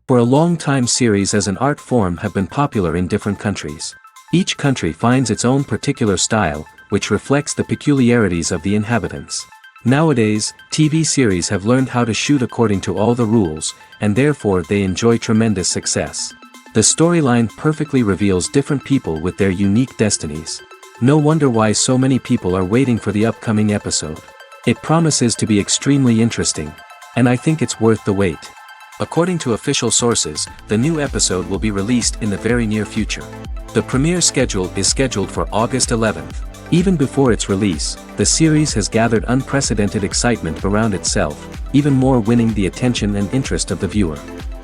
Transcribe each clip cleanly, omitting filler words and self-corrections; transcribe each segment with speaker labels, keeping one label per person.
Speaker 1: For a long time, series as an art form have been popular in different countries. Each country finds its own particular style, which reflects the peculiarities of the inhabitants. Nowadays, TV series have learned how to shoot according to all the rules, and therefore they enjoy tremendous success. The storyline perfectly reveals different people with their unique destinies. No wonder why so many people are waiting for the upcoming episode. It promises to be extremely interesting, and I think it's worth the wait. According to official sources, the new episode will be released in the very near future. The premiere schedule is scheduled for August 11th. Even before its release, the series has gathered unprecedented excitement around itself, even more winning the attention and interest of the viewer.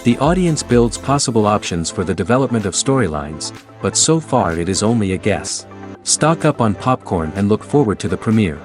Speaker 1: The audience builds possible options for the development of storylines, but so far it is only a guess. Stock up on popcorn and look forward to the premiere.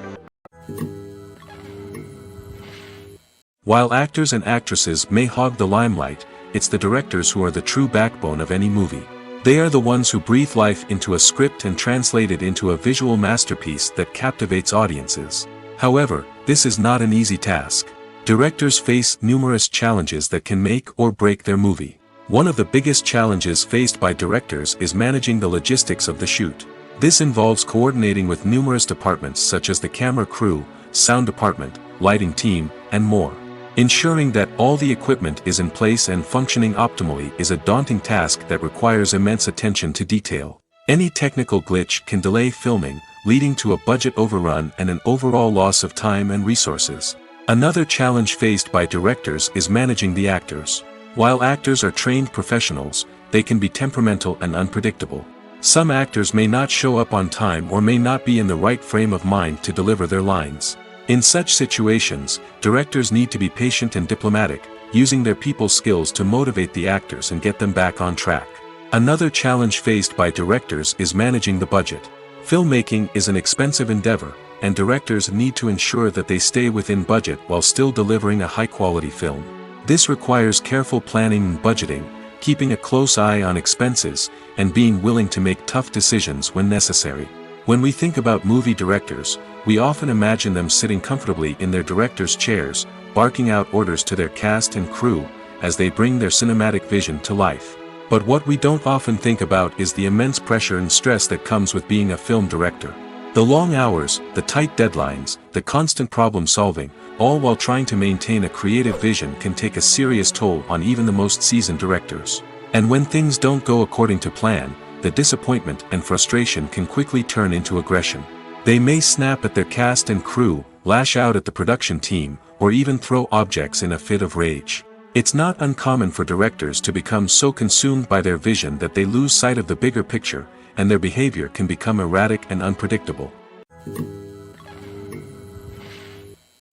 Speaker 1: While actors and actresses may hog the limelight, it's the directors who are the true backbone of any movie. They are the ones who breathe life into a script and translate it into a visual masterpiece that captivates audiences. However, this is not an easy task. Directors face numerous challenges that can make or break their movie. One of the biggest challenges faced by directors is managing the logistics of the shoot. This involves coordinating with numerous departments such as the camera crew, sound department, lighting team, and more. Ensuring that all the equipment is in place and functioning optimally is a daunting task that requires immense attention to detail. Any technical glitch can delay filming, leading to a budget overrun and an overall loss of time and resources. Another challenge faced by directors is managing the actors. While actors are trained professionals, they can be temperamental and unpredictable. Some actors may not show up on time or may not be in the right frame of mind to deliver their lines. In such situations, directors need to be patient and diplomatic, using their people skills to motivate the actors and get them back on track. Another challenge faced by directors is managing the budget. Filmmaking is an expensive endeavor, and directors need to ensure that they stay within budget while still delivering a high-quality film. This requires careful planning and budgeting, keeping a close eye on expenses, and being willing to make tough decisions when necessary. When we think about movie directors, we often imagine them sitting comfortably in their director's chairs, barking out orders to their cast and crew, as they bring their cinematic vision to life. But what we don't often think about is the immense pressure and stress that comes with being a film director. The long hours, the tight deadlines, the constant problem solving, all while trying to maintain a creative vision can take a serious toll on even the most seasoned directors. And when things don't go according to plan, the disappointment and frustration can quickly turn into aggression. They may snap at their cast and crew, lash out at the production team, or even throw objects in a fit of rage. It's not uncommon for directors to become so consumed by their vision that they lose sight of the bigger picture, and their behavior can become erratic and unpredictable.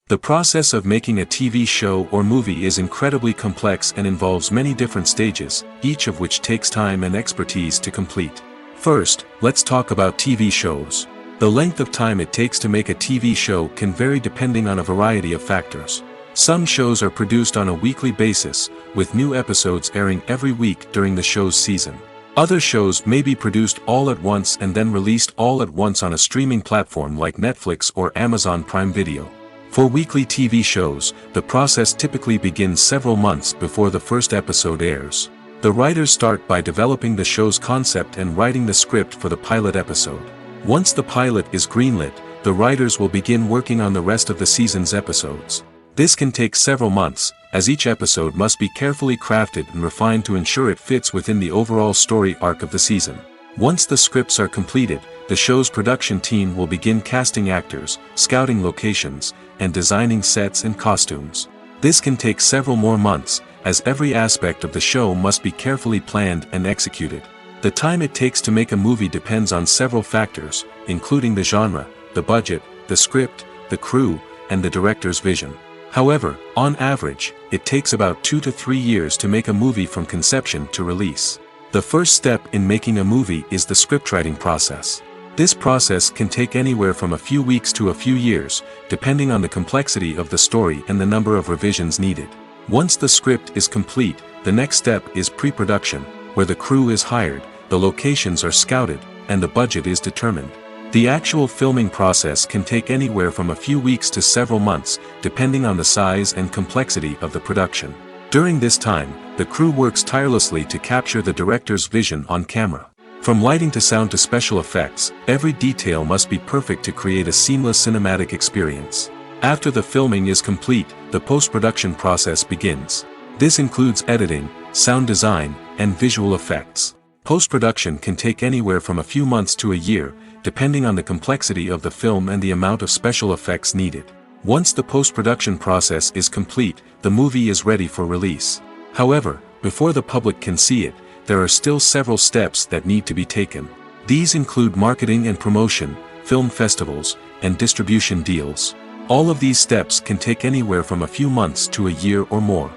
Speaker 1: The process of making a TV show or movie is incredibly complex and involves many different stages, each of which takes time and expertise to complete. First, let's talk about TV shows. The length of time it takes to make a TV show can vary depending on a variety of factors. Some shows are produced on a weekly basis, with new episodes airing every week during the show's season. Other shows may be produced all at once and then released all at once on a streaming platform like Netflix or Amazon Prime Video. For weekly TV shows, the process typically begins several months before the first episode airs. The writers start by developing the show's concept and writing the script for the pilot episode. Once the pilot is greenlit, the writers will begin working on the rest of the season's episodes. This can take several months, as each episode must be carefully crafted and refined to ensure it fits within the overall story arc of the season. Once the scripts are completed, the show's production team will begin casting actors, scouting locations, and designing sets and costumes. This can take several more months, as every aspect of the show must be carefully planned and executed. The time it takes to make a movie depends on several factors, including the genre, the budget, the script, the crew, and the director's vision. However, on average, it takes about 2 to 3 years to make a movie from conception to release. The first step in making a movie is the scriptwriting process. This process can take anywhere from a few weeks to a few years, depending on the complexity of the story and the number of revisions needed. Once the script is complete, the next step is pre-production, where the crew is hired, the locations are scouted, and the budget is determined. The actual filming process can take anywhere from a few weeks to several months, depending on the size and complexity of the production. During this time, the crew works tirelessly to capture the director's vision on camera. From lighting to sound to special effects, every detail must be perfect to create a seamless cinematic experience. After the filming is complete, the post-production process begins. This includes editing, sound design, and visual effects. Post-production can take anywhere from a few months to a year, depending on the complexity of the film and the amount of special effects needed. Once the post-production process is complete, the movie is ready for release. However, before the public can see it, there are still several steps that need to be taken. These include marketing and promotion, film festivals, and distribution deals. All of these steps can take anywhere from a few months to a year or more.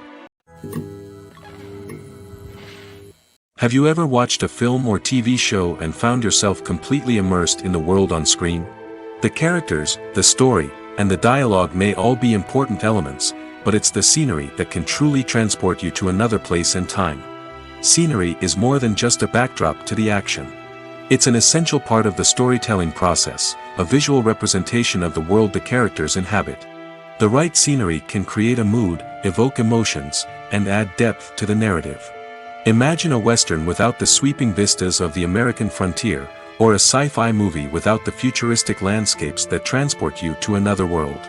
Speaker 1: Have you ever watched a film or TV show and found yourself completely immersed in the world on screen? The characters, the story, and the dialogue may all be important elements, but it's the scenery that can truly transport you to another place and time. Scenery is more than just a backdrop to the action. It's an essential part of the storytelling process, a visual representation of the world the characters inhabit. The right scenery can create a mood, evoke emotions, and add depth to the narrative. Imagine a western without the sweeping vistas of the American frontier, or a sci-fi movie without the futuristic landscapes that transport you to another world.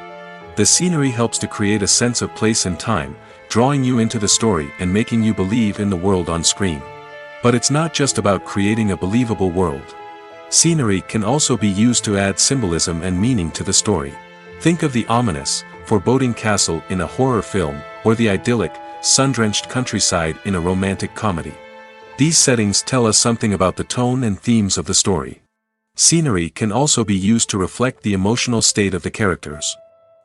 Speaker 1: The scenery helps to create a sense of place and time, drawing you into the story and making you believe in the world on screen. But it's not just about creating a believable world. Scenery can also be used to add symbolism and meaning to the story. Think of the ominous, foreboding castle in a horror film, or the idyllic, sun-drenched countryside in a romantic comedy. These settings tell us something about the tone and themes of the story. Scenery can also be used to reflect the emotional state of the characters.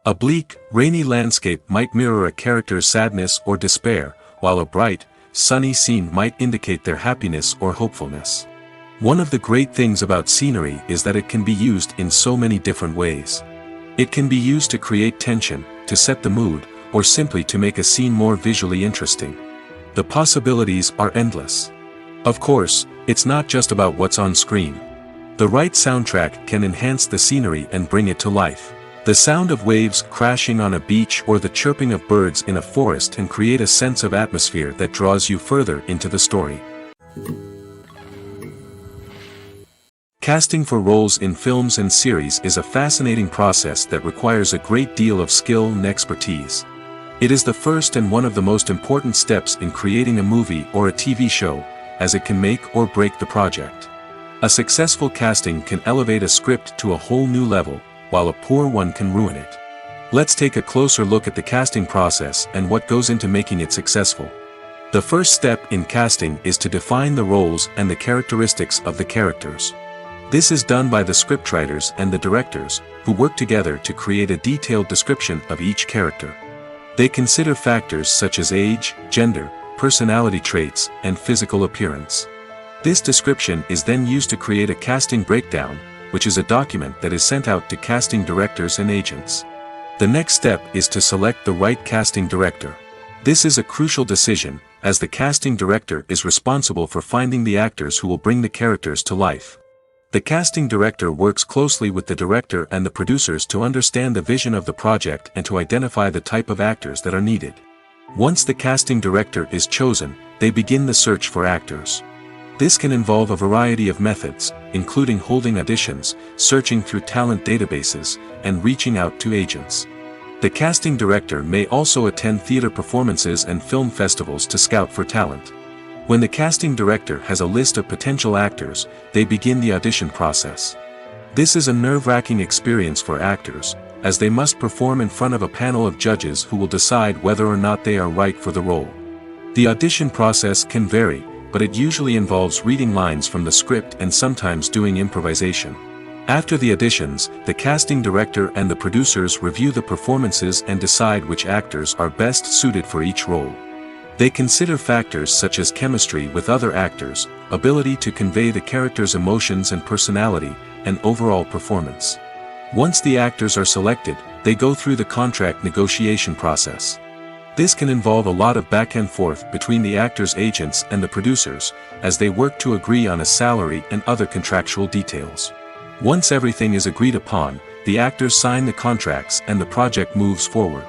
Speaker 1: A bleak, rainy landscape might mirror a character's sadness or despair, while a bright, sunny scene might indicate their happiness or hopefulness. One of the great things about scenery is that it can be used in so many different ways. It can be used to create tension, to set the mood, or simply to make a scene more visually interesting. The possibilities are endless. Of course, it's not just about what's on screen. The right soundtrack can enhance the scenery and bring it to life. The sound of waves crashing on a beach or the chirping of birds in a forest can create a sense of atmosphere that draws you further into the story. Casting for roles in films and series is a fascinating process that requires a great deal of skill and expertise. It is the first and one of the most important steps in creating a movie or a TV show, as it can make or break the project. A successful casting can elevate a script to a whole new level, while a poor one can ruin it. Let's take a closer look at the casting process and what goes into making it successful. The first step in casting is to define the roles and the characteristics of the characters. This is done by the scriptwriters and the directors, who work together to create a detailed description of each character. They consider factors such as age, gender, personality traits, and physical appearance. This description is then used to create a casting breakdown, which is a document that is sent out to casting directors and agents. The next step is to select the right casting director. This is a crucial decision, as the casting director is responsible for finding the actors who will bring the characters to life. The casting director works closely with the director and the producers to understand the vision of the project and to identify the type of actors that are needed. Once the casting director is chosen, they begin the search for actors. This can involve a variety of methods, including holding auditions, searching through talent databases, and reaching out to agents. The casting director may also attend theater performances and film festivals to scout for talent. When the casting director has a list of potential actors, they begin the audition process. This is a nerve-wracking experience for actors, as they must perform in front of a panel of judges who will decide whether or not they are right for the role. The audition process can vary, but it usually involves reading lines from the script and sometimes doing improvisation. After the auditions, the casting director and the producers review the performances and decide which actors are best suited for each role. They consider factors such as chemistry with other actors, ability to convey the character's emotions and personality, and overall performance. Once the actors are selected, they go through the contract negotiation process. This can involve a lot of back and forth between the actors' agents and the producers, as they work to agree on a salary and other contractual details. Once everything is agreed upon, the actors sign the contracts and the project moves forward.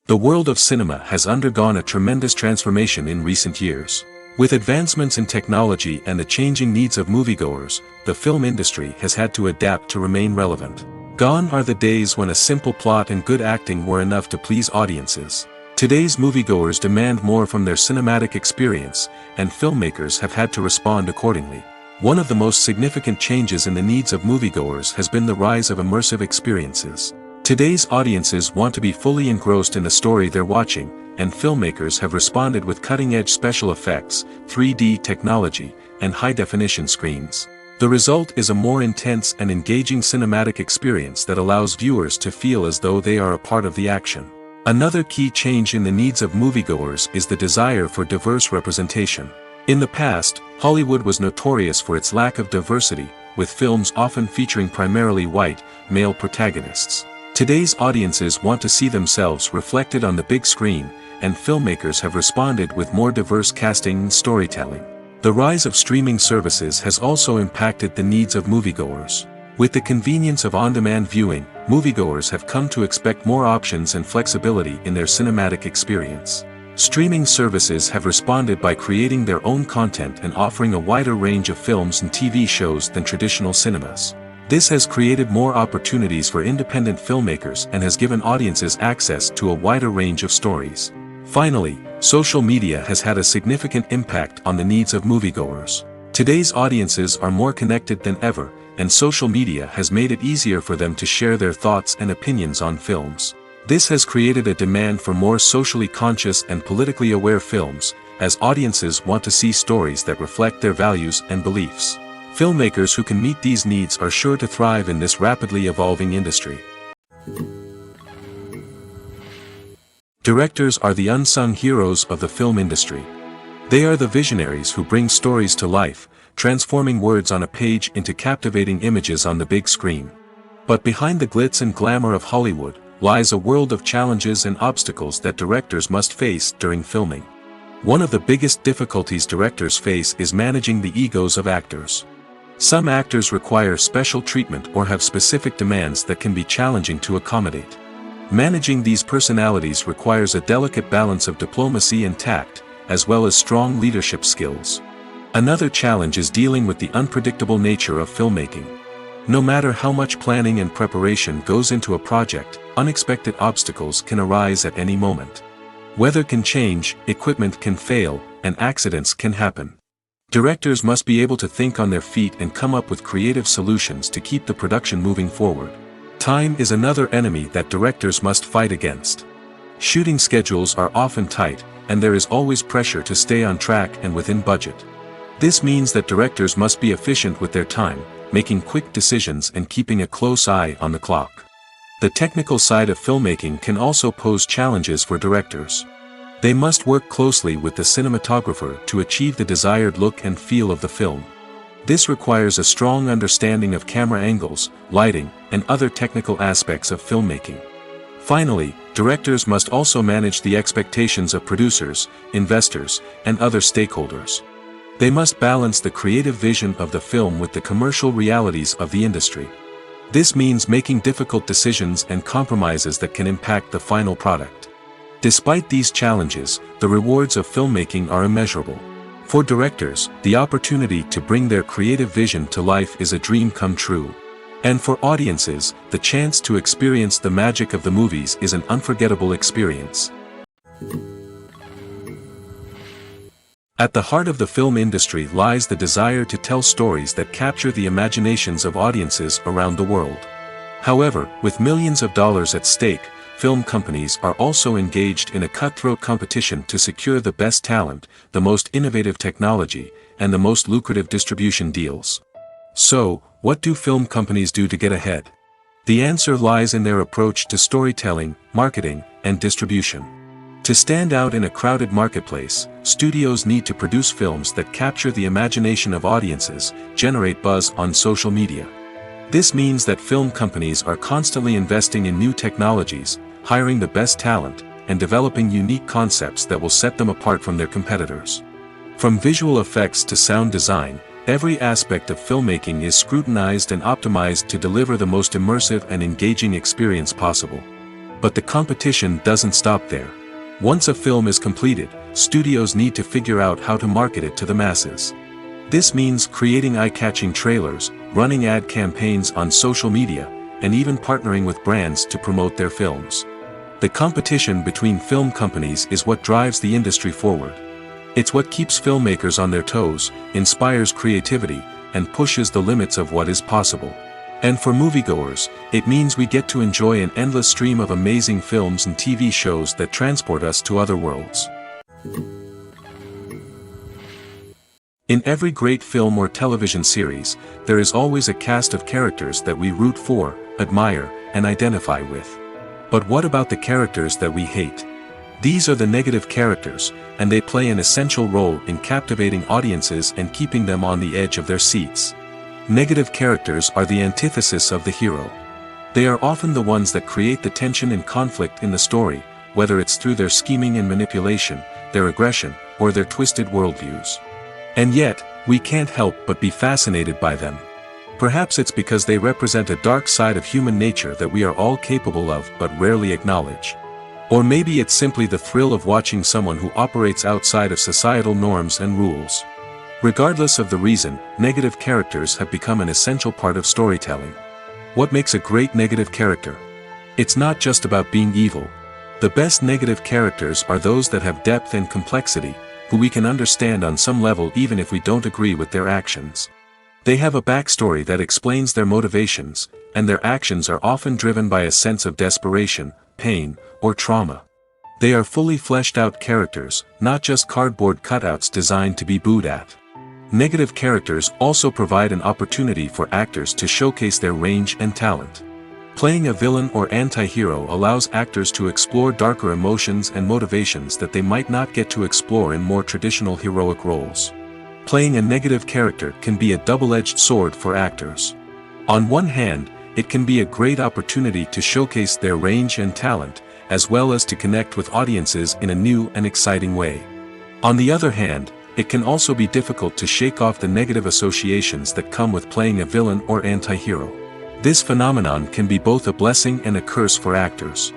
Speaker 1: The world of cinema has undergone a tremendous transformation in recent years. With advancements in technology and the changing needs of moviegoers, the film industry has had to adapt to remain relevant. Gone are the days when a simple plot and good acting were enough to please audiences. Today's moviegoers demand more from their cinematic experience, and filmmakers have had to respond accordingly. One of the most significant changes in the needs of moviegoers has been the rise of immersive experiences. Today's audiences want to be fully engrossed in the story they're watching, and filmmakers have responded with cutting-edge special effects, 3D technology, and high-definition screens. The result is a more intense and engaging cinematic experience that allows viewers to feel as though they are a part of the action. Another key change in the needs of moviegoers is the desire for diverse representation. In the past, Hollywood was notorious for its lack of diversity, with films often featuring primarily white, male protagonists. Today's audiences want to see themselves reflected on the big screen, and filmmakers have responded with more diverse casting and storytelling. The rise of streaming services has also impacted the needs of moviegoers. With the convenience of on-demand viewing, moviegoers have come to expect more options and flexibility in their cinematic experience. Streaming services have responded by creating their own content and offering a wider range of films and TV shows than traditional cinemas. This has created more opportunities for independent filmmakers and has given audiences access to a wider range of stories. Finally, social media has had a significant impact on the needs of moviegoers. Today's audiences are more connected than ever, and social media has made it easier for them to share their thoughts and opinions on films. This has created a demand for more socially conscious and politically aware films, as audiences want to see stories that reflect their values and beliefs. Filmmakers who can meet these needs are sure to thrive in this rapidly evolving industry. Directors are the unsung heroes of the film industry. They are the visionaries who bring stories to life, transforming words on a page into captivating images on the big screen. But behind the glitz and glamour of Hollywood lies a world of challenges and obstacles that directors must face during filming. One of the biggest difficulties directors face is managing the egos of actors. Some actors require special treatment or have specific demands that can be challenging to accommodate. Managing these personalities requires a delicate balance of diplomacy and tact, as well as strong leadership skills. Another challenge is dealing with the unpredictable nature of filmmaking. No matter how much planning and preparation goes into a project, unexpected obstacles can arise at any moment. Weather can change, equipment can fail, and accidents can happen. Directors must be able to think on their feet and come up with creative solutions to keep the production moving forward. Time is another enemy that directors must fight against. Shooting schedules are often tight, and there is always pressure to stay on track and within budget. This means that directors must be efficient with their time, making quick decisions and keeping a close eye on the clock. The technical side of filmmaking can also pose challenges for directors. They must work closely with the cinematographer to achieve the desired look and feel of the film. This requires a strong understanding of camera angles, lighting, and other technical aspects of filmmaking. Finally, directors must also manage the expectations of producers, investors, and other stakeholders. They must balance the creative vision of the film with the commercial realities of the industry. This means making difficult decisions and compromises that can impact the final product. Despite these challenges, the rewards of filmmaking are immeasurable. For directors, the opportunity to bring their creative vision to life is a dream come true. And for audiences, the chance to experience the magic of the movies is an unforgettable experience. At the heart of the film industry lies the desire to tell stories that capture the imaginations of audiences around the world. However, with millions of dollars at stake, film companies are also engaged in a cutthroat competition to secure the best talent, the most innovative technology, and the most lucrative distribution deals. So, what do film companies do to get ahead? The answer lies in their approach to storytelling, marketing, and distribution. To stand out in a crowded marketplace, studios need to produce films that capture the imagination of audiences, generate buzz on social media. This means that film companies are constantly investing in new technologies, hiring the best talent, and developing unique concepts that will set them apart from their competitors. From visual effects to sound design, every aspect of filmmaking is scrutinized and optimized to deliver the most immersive and engaging experience possible. But the competition doesn't stop there. Once a film is completed, studios need to figure out how to market it to the masses. This means creating eye-catching trailers, running ad campaigns on social media, and even partnering with brands to promote their films. The competition between film companies is what drives the industry forward. It's what keeps filmmakers on their toes, inspires creativity, and pushes the limits of what is possible. And for moviegoers, it means we get to enjoy an endless stream of amazing films and TV shows that transport us to other worlds. In every great film or television series, there is always a cast of characters that we root for, admire, and identify with. But what about the characters that we hate? These are the negative characters, and they play an essential role in captivating audiences and keeping them on the edge of their seats. Negative characters are the antithesis of the hero. They are often the ones that create the tension and conflict in the story, whether it's through their scheming and manipulation, their aggression, or their twisted worldviews. And yet, we can't help but be fascinated by them. Perhaps it's because they represent a dark side of human nature that we are all capable of but rarely acknowledge. Or maybe it's simply the thrill of watching someone who operates outside of societal norms and rules. Regardless of the reason, negative characters have become an essential part of storytelling. What makes a great negative character? It's not just about being evil. The best negative characters are those that have depth and complexity, who we can understand on some level even if we don't agree with their actions. They have a backstory that explains their motivations, and their actions are often driven by a sense of desperation, pain, or trauma. They are fully fleshed out characters, not just cardboard cutouts designed to be booed at. Negative characters also provide an opportunity for actors to showcase their range and talent. Playing a villain or anti-hero allows actors to explore darker emotions and motivations that they might not get to explore in more traditional heroic roles. Playing a negative character can be a double-edged sword for actors. On one hand, it can be a great opportunity to showcase their range and talent, as well as to connect with audiences in a new and exciting way. On the other hand, it can also be difficult to shake off the negative associations that come with playing a villain or anti-hero. This phenomenon can be both a blessing and a curse for actors.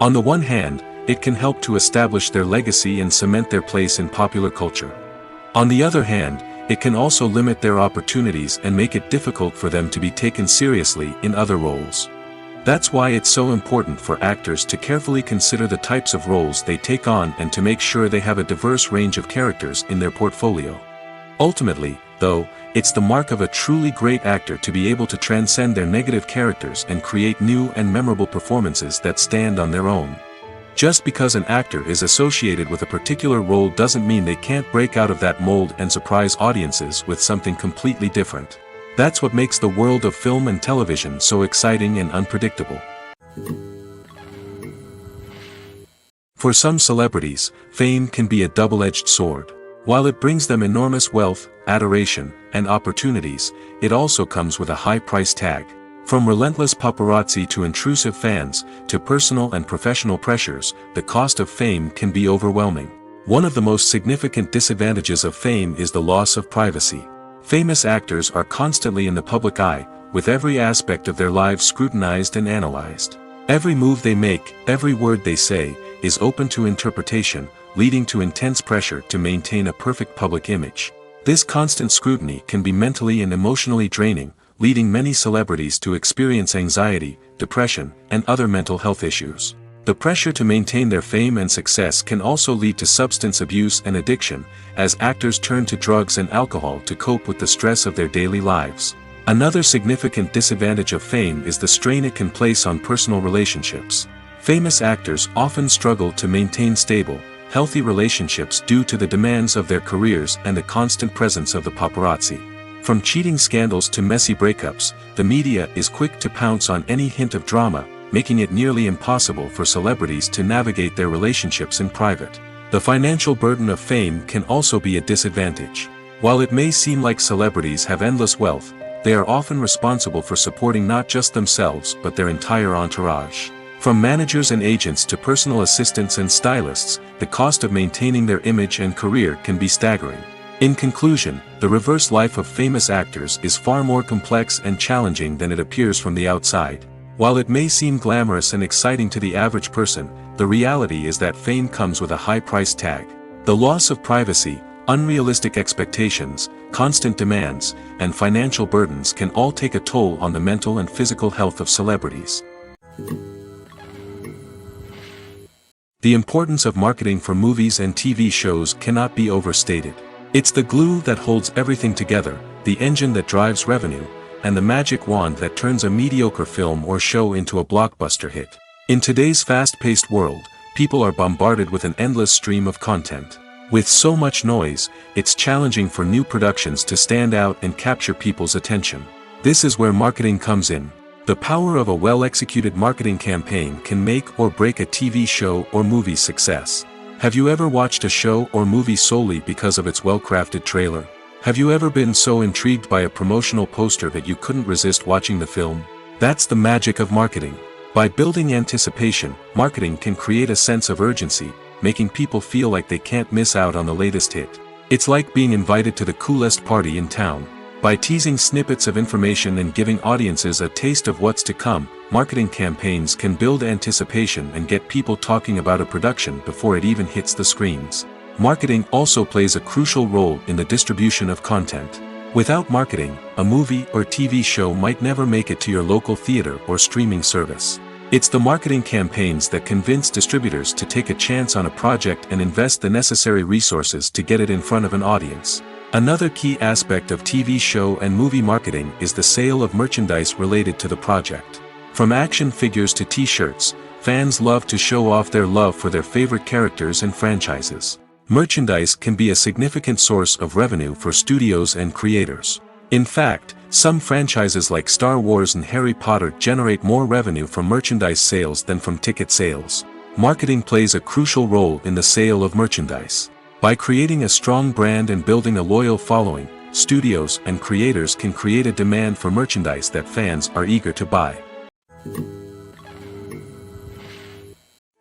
Speaker 1: On the one hand, it can help to establish their legacy and cement their place in popular culture. On the other hand, it can also limit their opportunities and make it difficult for them to be taken seriously in other roles. That's why it's so important for actors to carefully consider the types of roles they take on and to make sure they have a diverse range of characters in their portfolio. Ultimately, though, it's the mark of a truly great actor to be able to transcend their negative characters and create new and memorable performances that stand on their own. Just because an actor is associated with a particular role doesn't mean they can't break out of that mold and surprise audiences with something completely different. That's what makes the world of film and television so exciting and unpredictable. For some celebrities, fame can be a double-edged sword. While it brings them enormous wealth, adoration, and opportunities, it also comes with a high price tag. From relentless paparazzi to intrusive fans, to personal and professional pressures, the cost of fame can be overwhelming. One of the most significant disadvantages of fame is the loss of privacy. Famous actors are constantly in the public eye, with every aspect of their lives scrutinized and analyzed. Every move they make, every word they say, is open to interpretation, leading to intense pressure to maintain a perfect public image. This constant scrutiny can be mentally and emotionally draining, leading many celebrities to experience anxiety, depression, and other mental health issues. The pressure to maintain their fame and success can also lead to substance abuse and addiction, as actors turn to drugs and alcohol to cope with the stress of their daily lives. Another significant disadvantage of fame is the strain it can place on personal relationships. Famous actors often struggle to maintain stable, healthy relationships due to the demands of their careers and the constant presence of the paparazzi. From cheating scandals to messy breakups, the media is quick to pounce on any hint of drama, making it nearly impossible for celebrities to navigate their relationships in private. The financial burden of fame can also be a disadvantage. While it may seem like celebrities have endless wealth, they are often responsible for supporting not just themselves but their entire entourage. From managers and agents to personal assistants and stylists, the cost of maintaining their image and career can be staggering. In conclusion, the reverse life of famous actors is far more complex and challenging than it appears from the outside. While it may seem glamorous and exciting to the average person, the reality is that fame comes with a high price tag. The loss of privacy, unrealistic expectations, constant demands, and financial burdens can all take a toll on the mental and physical health of celebrities. The importance of marketing for movies and TV shows cannot be overstated. It's the glue that holds everything together, the engine that drives revenue, and the magic wand that turns a mediocre film or show into a blockbuster hit. In today's fast-paced world, people are bombarded with an endless stream of content. With so much noise, it's challenging for new productions to stand out and capture people's attention. This is where marketing comes in. The power of a well-executed marketing campaign can make or break a TV show or movie's success. Have you ever watched a show or movie solely because of its well-crafted trailer? Have you ever been so intrigued by a promotional poster that you couldn't resist watching the film? That's the magic of marketing. By building anticipation, marketing can create a sense of urgency, making people feel like they can't miss out on the latest hit. It's like being invited to the coolest party in town. By teasing snippets of information and giving audiences a taste of what's to come, marketing campaigns can build anticipation and get people talking about a production before it even hits the screens. Marketing also plays a crucial role in the distribution of content. Without marketing, a movie or TV show might never make it to your local theater or streaming service. It's the marketing campaigns that convince distributors to take a chance on a project and invest the necessary resources to get it in front of an audience. Another key aspect of TV show and movie marketing is the sale of merchandise related to the project. From action figures to t-shirts, fans love to show off their love for their favorite characters and franchises. Merchandise can be a significant source of revenue for studios and creators. In fact, some franchises like Star Wars and Harry Potter generate more revenue from merchandise sales than from ticket sales. Marketing plays a crucial role in the sale of merchandise. By creating a strong brand and building a loyal following, studios and creators can create a demand for merchandise that fans are eager to buy.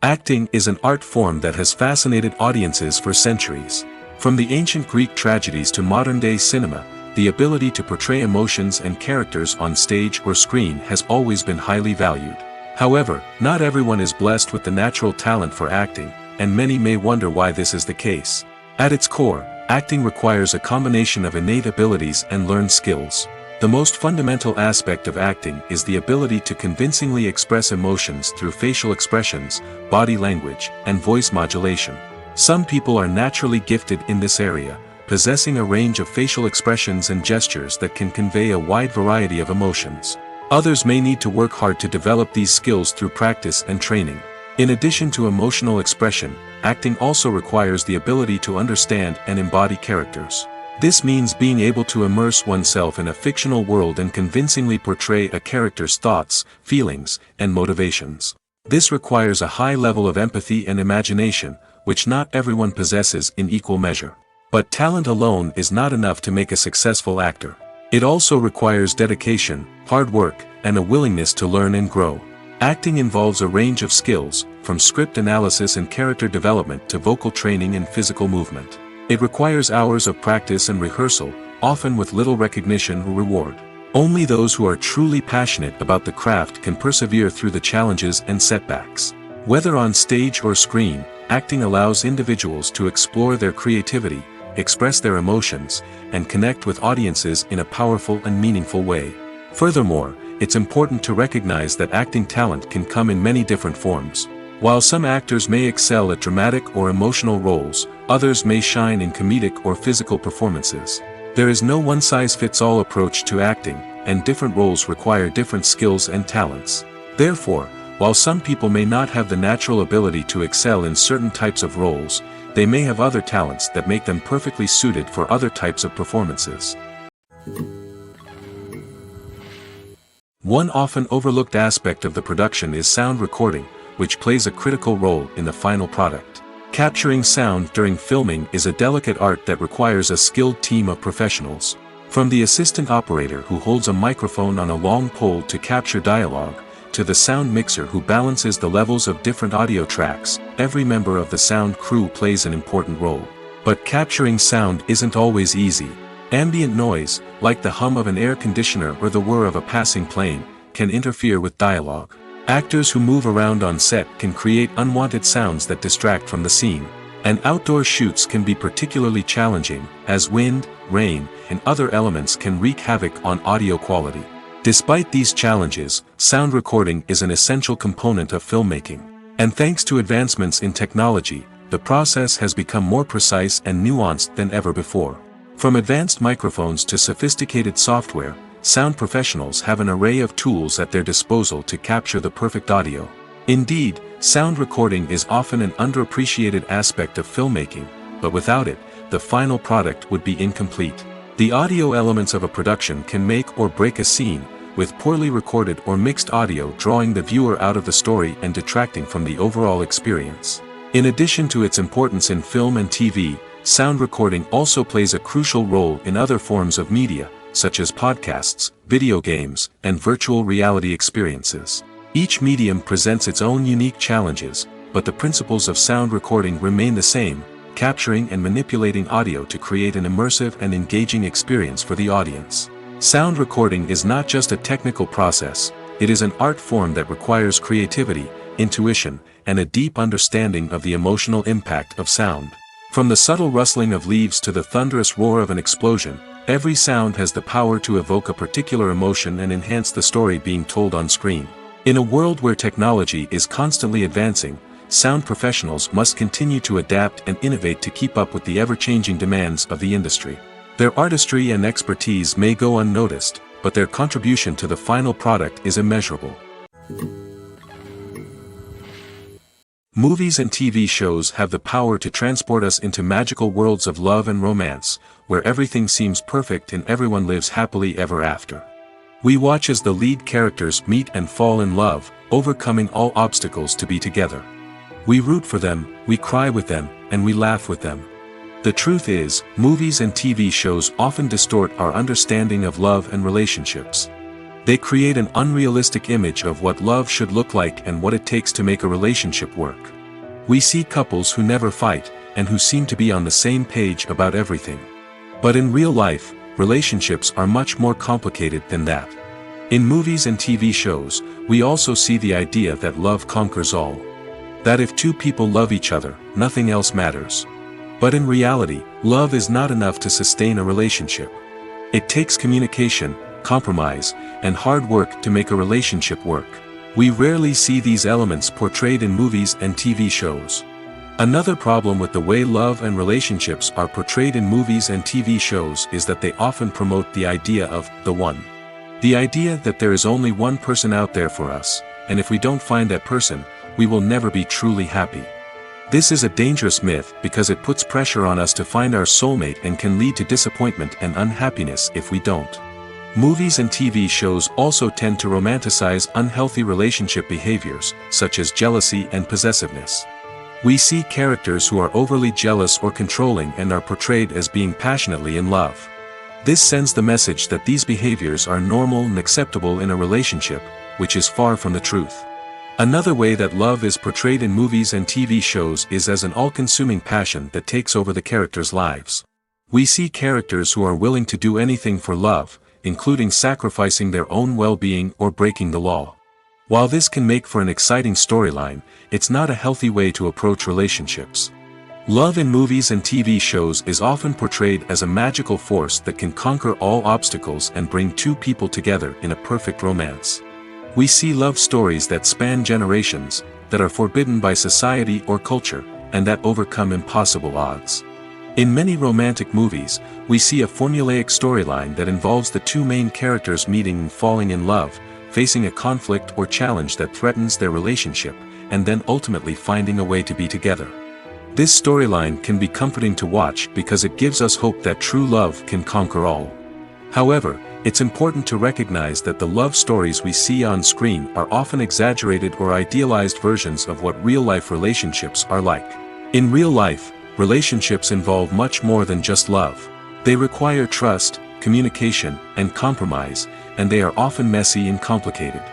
Speaker 1: Acting is an art form that has fascinated audiences for centuries. From the ancient Greek tragedies to modern-day cinema, the ability to portray emotions and characters on stage or screen has always been highly valued. However, not everyone is blessed with the natural talent for acting, and many may wonder why this is the case. At its core, acting requires a combination of innate abilities and learned skills. The most fundamental aspect of acting is the ability to convincingly express emotions through facial expressions, body language, and voice modulation. Some people are naturally gifted in this area, possessing a range of facial expressions and gestures that can convey a wide variety of emotions. Others may need to work hard to develop these skills through practice and training. In addition to emotional expression, acting also requires the ability to understand and embody characters. This means being able to immerse oneself in a fictional world and convincingly portray a character's thoughts, feelings, and motivations. This requires a high level of empathy and imagination, which not everyone possesses in equal measure. But talent alone is not enough to make a successful actor. It also requires dedication, hard work, and a willingness to learn and grow. Acting involves a range of skills, from script analysis and character development to vocal training and physical movement. It requires hours of practice and rehearsal, often with little recognition or reward. Only those who are truly passionate about the craft can persevere through the challenges and setbacks. Whether on stage or screen, acting allows individuals to explore their creativity, express their emotions, and connect with audiences in a powerful and meaningful way. Furthermore, it's important to recognize that acting talent can come in many different forms. While some actors may excel at dramatic or emotional roles, others may shine in comedic or physical performances. There is no one-size-fits-all approach to acting, and different roles require different skills and talents. Therefore, while some people may not have the natural ability to excel in certain types of roles, they may have other talents that make them perfectly suited for other types of performances. One often overlooked aspect of the production is sound recording, which plays a critical role in the final product. Capturing sound during filming is a delicate art that requires a skilled team of professionals. From the assistant operator who holds a microphone on a long pole to capture dialogue, to the sound mixer who balances the levels of different audio tracks, every member of the sound crew plays an important role. But capturing sound isn't always easy. Ambient noise, like the hum of an air conditioner or the whir of a passing plane, can interfere with dialogue. Actors who move around on set can create unwanted sounds that distract from the scene. And outdoor shoots can be particularly challenging, as wind, rain, and other elements can wreak havoc on audio quality. Despite these challenges, sound recording is an essential component of filmmaking. And thanks to advancements in technology, the process has become more precise and nuanced than ever before. From advanced microphones to sophisticated software, sound professionals have an array of tools at their disposal to capture the perfect audio. Indeed, sound recording is often an underappreciated aspect of filmmaking, but without it, the final product would be incomplete. The audio elements of a production can make or break a scene, with poorly recorded or mixed audio drawing the viewer out of the story and detracting from the overall experience. In addition to its importance in film and TV, sound recording also plays a crucial role in other forms of media, such as podcasts, video games, and virtual reality experiences. Each medium presents its own unique challenges, but the principles of sound recording remain the same, capturing and manipulating audio to create an immersive and engaging experience for the audience. Sound recording is not just a technical process, it is an art form that requires creativity, intuition, and a deep understanding of the emotional impact of sound. From the subtle rustling of leaves to the thunderous roar of an explosion, every sound has the power to evoke a particular emotion and enhance the story being told on screen. In a world where technology is constantly advancing, sound professionals must continue to adapt and innovate to keep up with the ever-changing demands of the industry. Their artistry and expertise may go unnoticed, but their contribution to the final product is immeasurable. Movies and TV shows have the power to transport us into magical worlds of love and romance, where everything seems perfect and everyone lives happily ever after. We watch as the lead characters meet and fall in love, overcoming all obstacles to be together. We root for them, we cry with them, and we laugh with them. The truth is, movies and TV shows often distort our understanding of love and relationships. They create an unrealistic image of what love should look like and what it takes to make a relationship work. We see couples who never fight, and who seem to be on the same page about everything. But in real life, relationships are much more complicated than that. In movies and TV shows, we also see the idea that love conquers all. That if two people love each other, nothing else matters. But in reality, love is not enough to sustain a relationship. It takes communication, compromise, and hard work to make a relationship work. We rarely see these elements portrayed in movies and TV shows. Another problem with the way love and relationships are portrayed in movies and TV shows is that they often promote the idea of the one. The idea that there is only one person out there for us, and if we don't find that person, we will never be truly happy. This is a dangerous myth because it puts pressure on us to find our soulmate and can lead to disappointment and unhappiness if we don't. Movies and TV shows also tend to romanticize unhealthy relationship behaviors, such as jealousy and possessiveness. We see characters who are overly jealous or controlling and are portrayed as being passionately in love. This sends the message that these behaviors are normal and acceptable in a relationship, which is far from the truth. Another way that love is portrayed in movies and TV shows is as an all-consuming passion that takes over the characters' lives. We see characters who are willing to do anything for love, including sacrificing their own well-being or breaking the law. While this can make for an exciting storyline, it's not a healthy way to approach relationships. Love in movies and TV shows is often portrayed as a magical force that can conquer all obstacles and bring two people together in a perfect romance. We see love stories that span generations, that are forbidden by society or culture, and that overcome impossible odds. In many romantic movies, we see a formulaic storyline that involves the two main characters meeting and falling in love, facing a conflict or challenge that threatens their relationship, and then ultimately finding a way to be together. This storyline can be comforting to watch because it gives us hope that true love can conquer all. However, it's important to recognize that the love stories we see on screen are often exaggerated or idealized versions of what real-life relationships are like. In real life, relationships involve much more than just love. They require trust, communication, and compromise, and they are often messy and complicated.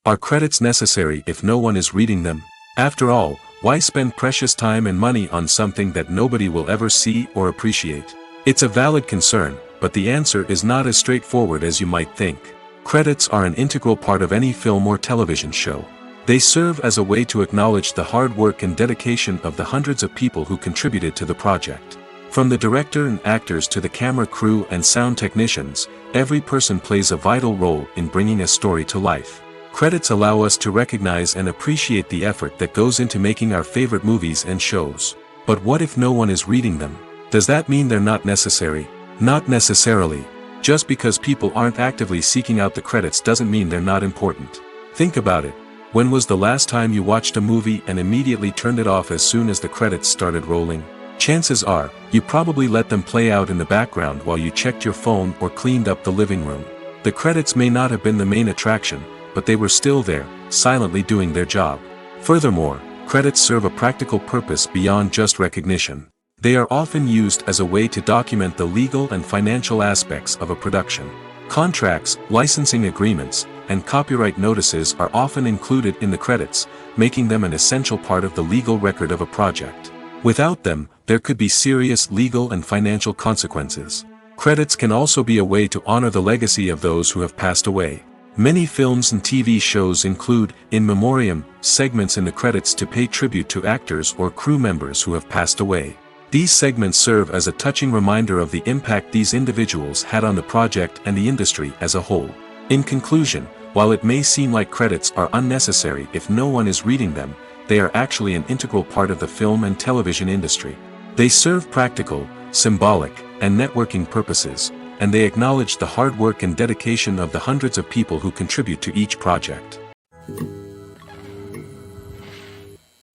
Speaker 1: Are credits necessary if no one is reading them? After all, why spend precious time and money on something that nobody will ever see or appreciate? It's a valid concern, but the answer is not as straightforward as you might think. Credits are an integral part of any film or television show. They serve as a way to acknowledge the hard work and dedication of the hundreds of people who contributed to the project. From the director and actors to the camera crew and sound technicians, every person plays a vital role in bringing a story to life. Credits allow us to recognize and appreciate the effort that goes into making our favorite movies and shows. But what if no one is reading them? Does that mean they're not necessary? Not necessarily. Just because people aren't actively seeking out the credits doesn't mean they're not important. Think about it. When was the last time you watched a movie and immediately turned it off as soon as the credits started rolling? Chances are, you probably let them play out in the background while you checked your phone or cleaned up the living room. The credits may not have been the main attraction, but they were still there, silently doing their job. Furthermore, credits serve a practical purpose beyond just recognition. They are often used as a way to document the legal and financial aspects of a production. Contracts, licensing agreements, and copyright notices are often included in the credits, making them an essential part of the legal record of a project. Without them, there could be serious legal and financial consequences. Credits can also be a way to honor the legacy of those who have passed away. Many films and TV shows include, in memoriam, segments in the credits to pay tribute to actors or crew members who have passed away. These segments serve as a touching reminder of the impact these individuals had on the project and the industry as a whole. In conclusion, while it may seem like credits are unnecessary if no one is reading them, they are actually an integral part of the film and television industry. They serve practical, symbolic, and networking purposes, and they acknowledge the hard work and dedication of the hundreds of people who contribute to each project.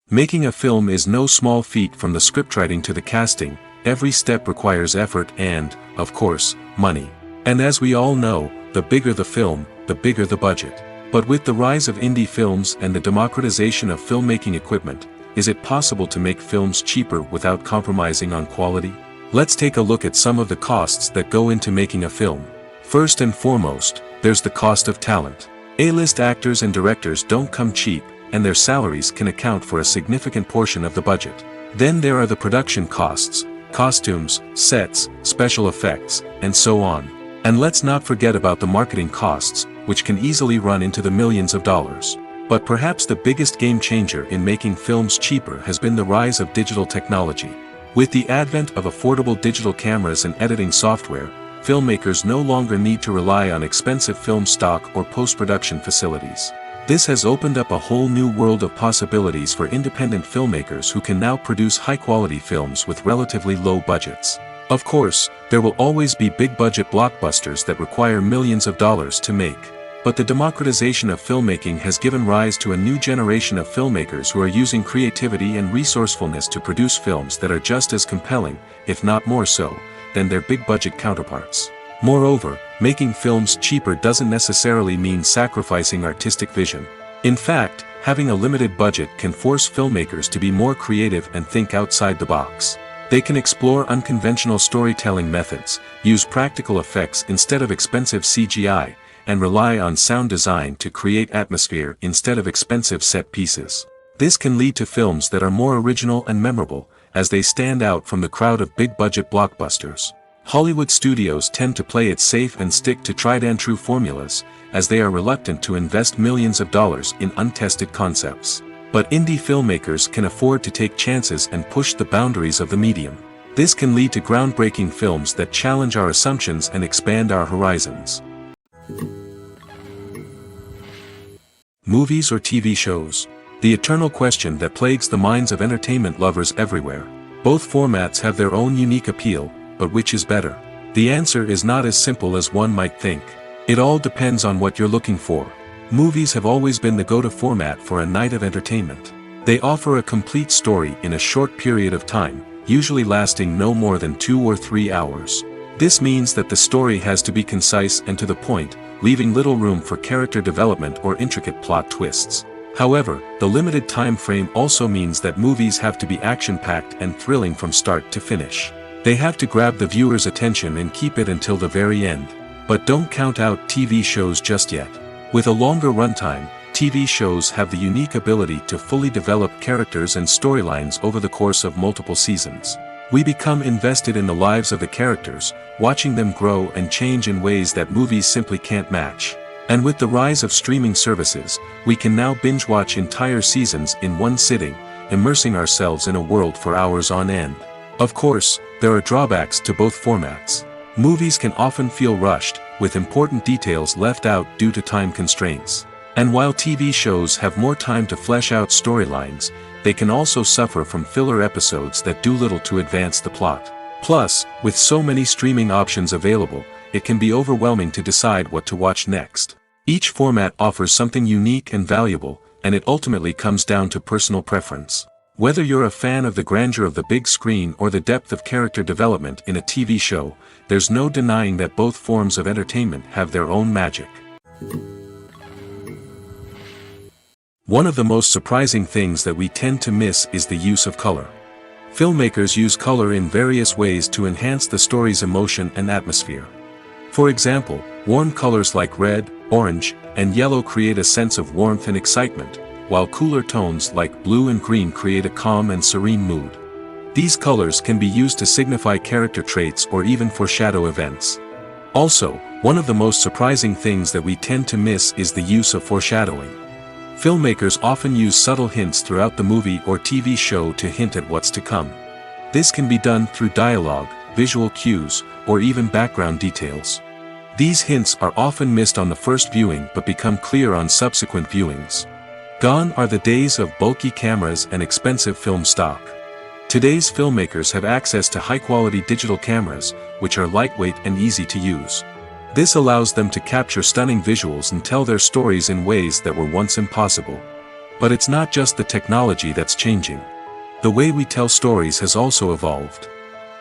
Speaker 1: Making a film is no small feat. From the scriptwriting to the casting, every step requires effort and, of course, money. And as we all know, the bigger the film, the bigger the budget. But with the rise of indie films and the democratization of filmmaking equipment, is it possible to make films cheaper without compromising on quality? Let's take a look at some of the costs that go into making a film. First and foremost, there's the cost of talent. A-list actors and directors don't come cheap, and their salaries can account for a significant portion of the budget. Then there are the production costs, costumes, sets, special effects, and so on. And let's not forget about the marketing costs, which can easily run into the millions of dollars. But perhaps the biggest game changer in making films cheaper has been the rise of digital technology. With the advent of affordable digital cameras and editing software, filmmakers no longer need to rely on expensive film stock or post-production facilities. This has opened up a whole new world of possibilities for independent filmmakers who can now produce high-quality films with relatively low budgets. Of course, there will always be big-budget blockbusters that require millions of dollars to make. But the democratization of filmmaking has given rise to a new generation of filmmakers who are using creativity and resourcefulness to produce films that are just as compelling, if not more so, than their big-budget counterparts. Moreover, making films cheaper doesn't necessarily mean sacrificing artistic vision. In fact, having a limited budget can force filmmakers to be more creative and think outside the box. They can explore unconventional storytelling methods, use practical effects instead of expensive CGI, and rely on sound design to create atmosphere instead of expensive set pieces. This can lead to films that are more original and memorable, as they stand out from the crowd of big-budget blockbusters. Hollywood studios tend to play it safe and stick to tried-and-true formulas, as they are reluctant to invest millions of dollars in untested concepts. But indie filmmakers can afford to take chances and push the boundaries of the medium. This can lead to groundbreaking films that challenge our assumptions and expand our horizons. Movies or TV shows? The eternal question that plagues the minds of entertainment lovers everywhere. Both formats have their own unique appeal, but which is better? The answer is not as simple as one might think. It all depends on what you're looking for. Movies have always been the go-to format for a night of entertainment. They offer a complete story in a short period of time, usually lasting no more than 2 or 3 hours. This means that the story has to be concise and to the point, leaving little room for character development or intricate plot twists. However, the limited time frame also means that movies have to be action-packed and thrilling from start to finish. They have to grab the viewer's attention and keep it until the very end. But don't count out TV shows just yet. With a longer runtime, TV shows have the unique ability to fully develop characters and storylines over the course of multiple seasons. We become invested in the lives of the characters, watching them grow and change in ways that movies simply can't match. And with the rise of streaming services, we can now binge-watch entire seasons in one sitting, immersing ourselves in a world for hours on end. Of course, there are drawbacks to both formats. Movies can often feel rushed, with important details left out due to time constraints. And while TV shows have more time to flesh out storylines, they can also suffer from filler episodes that do little to advance the plot. Plus, with so many streaming options available, it can be overwhelming to decide what to watch next. Each format offers something unique and valuable, and it ultimately comes down to personal preference. Whether you're a fan of the grandeur of the big screen or the depth of character development in a TV show, there's no denying that both forms of entertainment have their own magic. One of the most surprising things that we tend to miss is the use of color. Filmmakers use color in various ways to enhance the story's emotion and atmosphere. For example, warm colors like red, orange, and yellow create a sense of warmth and excitement, while cooler tones like blue and green create a calm and serene mood. These colors can be used to signify character traits or even foreshadow events. Also, one of the most surprising things that we tend to miss is the use of foreshadowing. Filmmakers often use subtle hints throughout the movie or TV show to hint at what's to come. This can be done through dialogue, visual cues, or even background details. These hints are often missed on the first viewing but become clear on subsequent viewings. Gone are the days of bulky cameras and expensive film stock. Today's filmmakers have access to high-quality digital cameras, which are lightweight and easy to use. This allows them to capture stunning visuals and tell their stories in ways that were once impossible. But it's not just the technology that's changing. The way we tell stories has also evolved.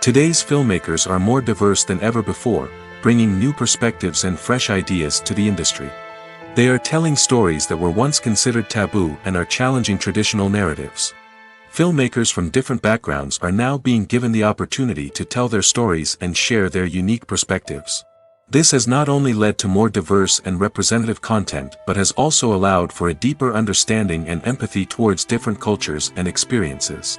Speaker 1: Today's filmmakers are more diverse than ever before, bringing new perspectives and fresh ideas to the industry. They are telling stories that were once considered taboo and are challenging traditional narratives. Filmmakers from different backgrounds are now being given the opportunity to tell their stories and share their unique perspectives. This has not only led to more diverse and representative content but has also allowed for a deeper understanding and empathy towards different cultures and experiences.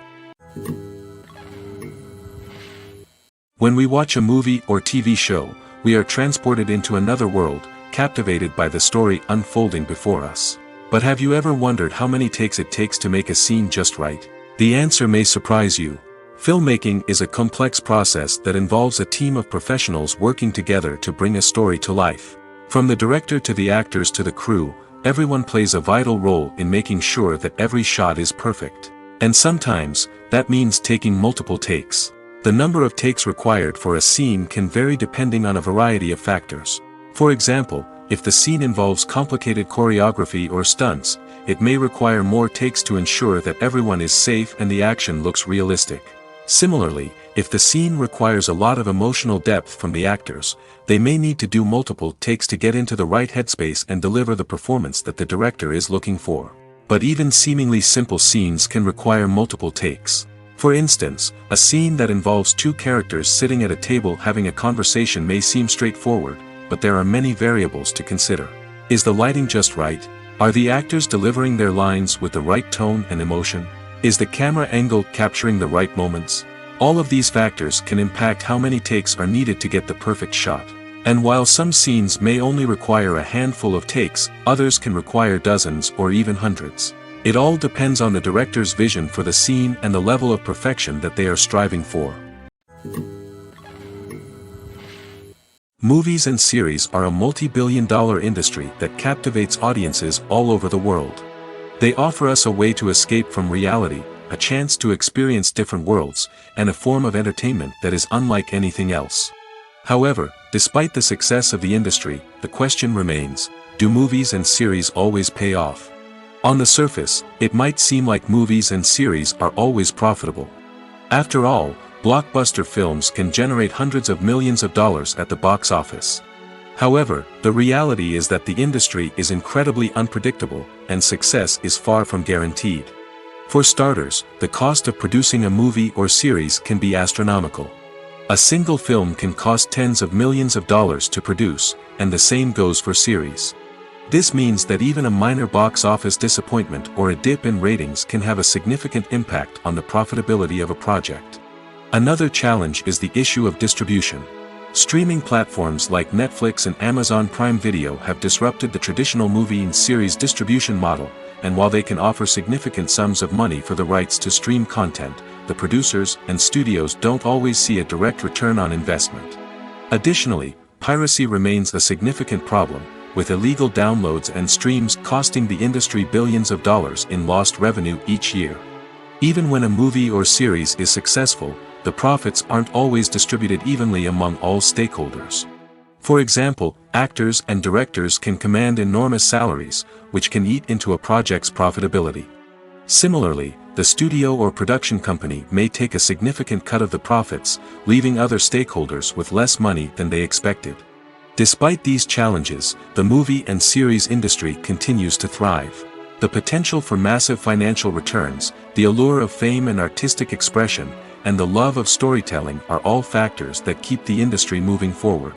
Speaker 1: When we watch a movie or TV show, we are transported into another world, captivated by the story unfolding before us. But have you ever wondered how many takes it takes to make a scene just right? The answer may surprise you. Filmmaking is a complex process that involves a team of professionals working together to bring a story to life. From the director to the actors to the crew, everyone plays a vital role in making sure that every shot is perfect. And sometimes, that means taking multiple takes. The number of takes required for a scene can vary depending on a variety of factors. For example, if the scene involves complicated choreography or stunts, it may require more takes to ensure that everyone is safe and the action looks realistic. Similarly, if the scene requires a lot of emotional depth from the actors, they may need to do multiple takes to get into the right headspace and deliver the performance that the director is looking for. But even seemingly simple scenes can require multiple takes. For instance, a scene that involves two characters sitting at a table having a conversation may seem straightforward, but there are many variables to consider. Is the lighting just right? Are the actors delivering their lines with the right tone and emotion? Is the camera angle capturing the right moments? All of these factors can impact how many takes are needed to get the perfect shot. And while some scenes may only require a handful of takes, others can require dozens or even hundreds. It all depends on the director's vision for the scene and the level of perfection that they are striving for. Movies and series are a multi-billion-dollar industry that captivates audiences all over the world. They offer us a way to escape from reality, a chance to experience different worlds, and a form of entertainment that is unlike anything else. However, despite the success of the industry, the question remains, do movies and series always pay off? On the surface, it might seem like movies and series are always profitable. After all, blockbuster films can generate hundreds of millions of dollars at the box office. However, the reality is that the industry is incredibly unpredictable, and success is far from guaranteed. For starters, the cost of producing a movie or series can be astronomical. A single film can cost tens of millions of dollars to produce, and the same goes for series. This means that even a minor box office disappointment or a dip in ratings can have a significant impact on the profitability of a project. Another challenge is the issue of distribution. Streaming platforms like Netflix and Amazon Prime Video have disrupted the traditional movie and series distribution model, and while they can offer significant sums of money for the rights to stream content, the producers and studios don't always see a direct return on investment. Additionally, piracy remains a significant problem, with illegal downloads and streams costing the industry billions of dollars in lost revenue each year. Even when a movie or series is successful, the profits aren't always distributed evenly among all stakeholders. For example, actors and directors can command enormous salaries, which can eat into a project's profitability. Similarly, the studio or production company may take a significant cut of the profits, leaving other stakeholders with less money than they expected. Despite these challenges, the movie and series industry continues to thrive. The potential for massive financial returns, the allure of fame and artistic expression, and the love of storytelling are all factors that keep the industry moving forward.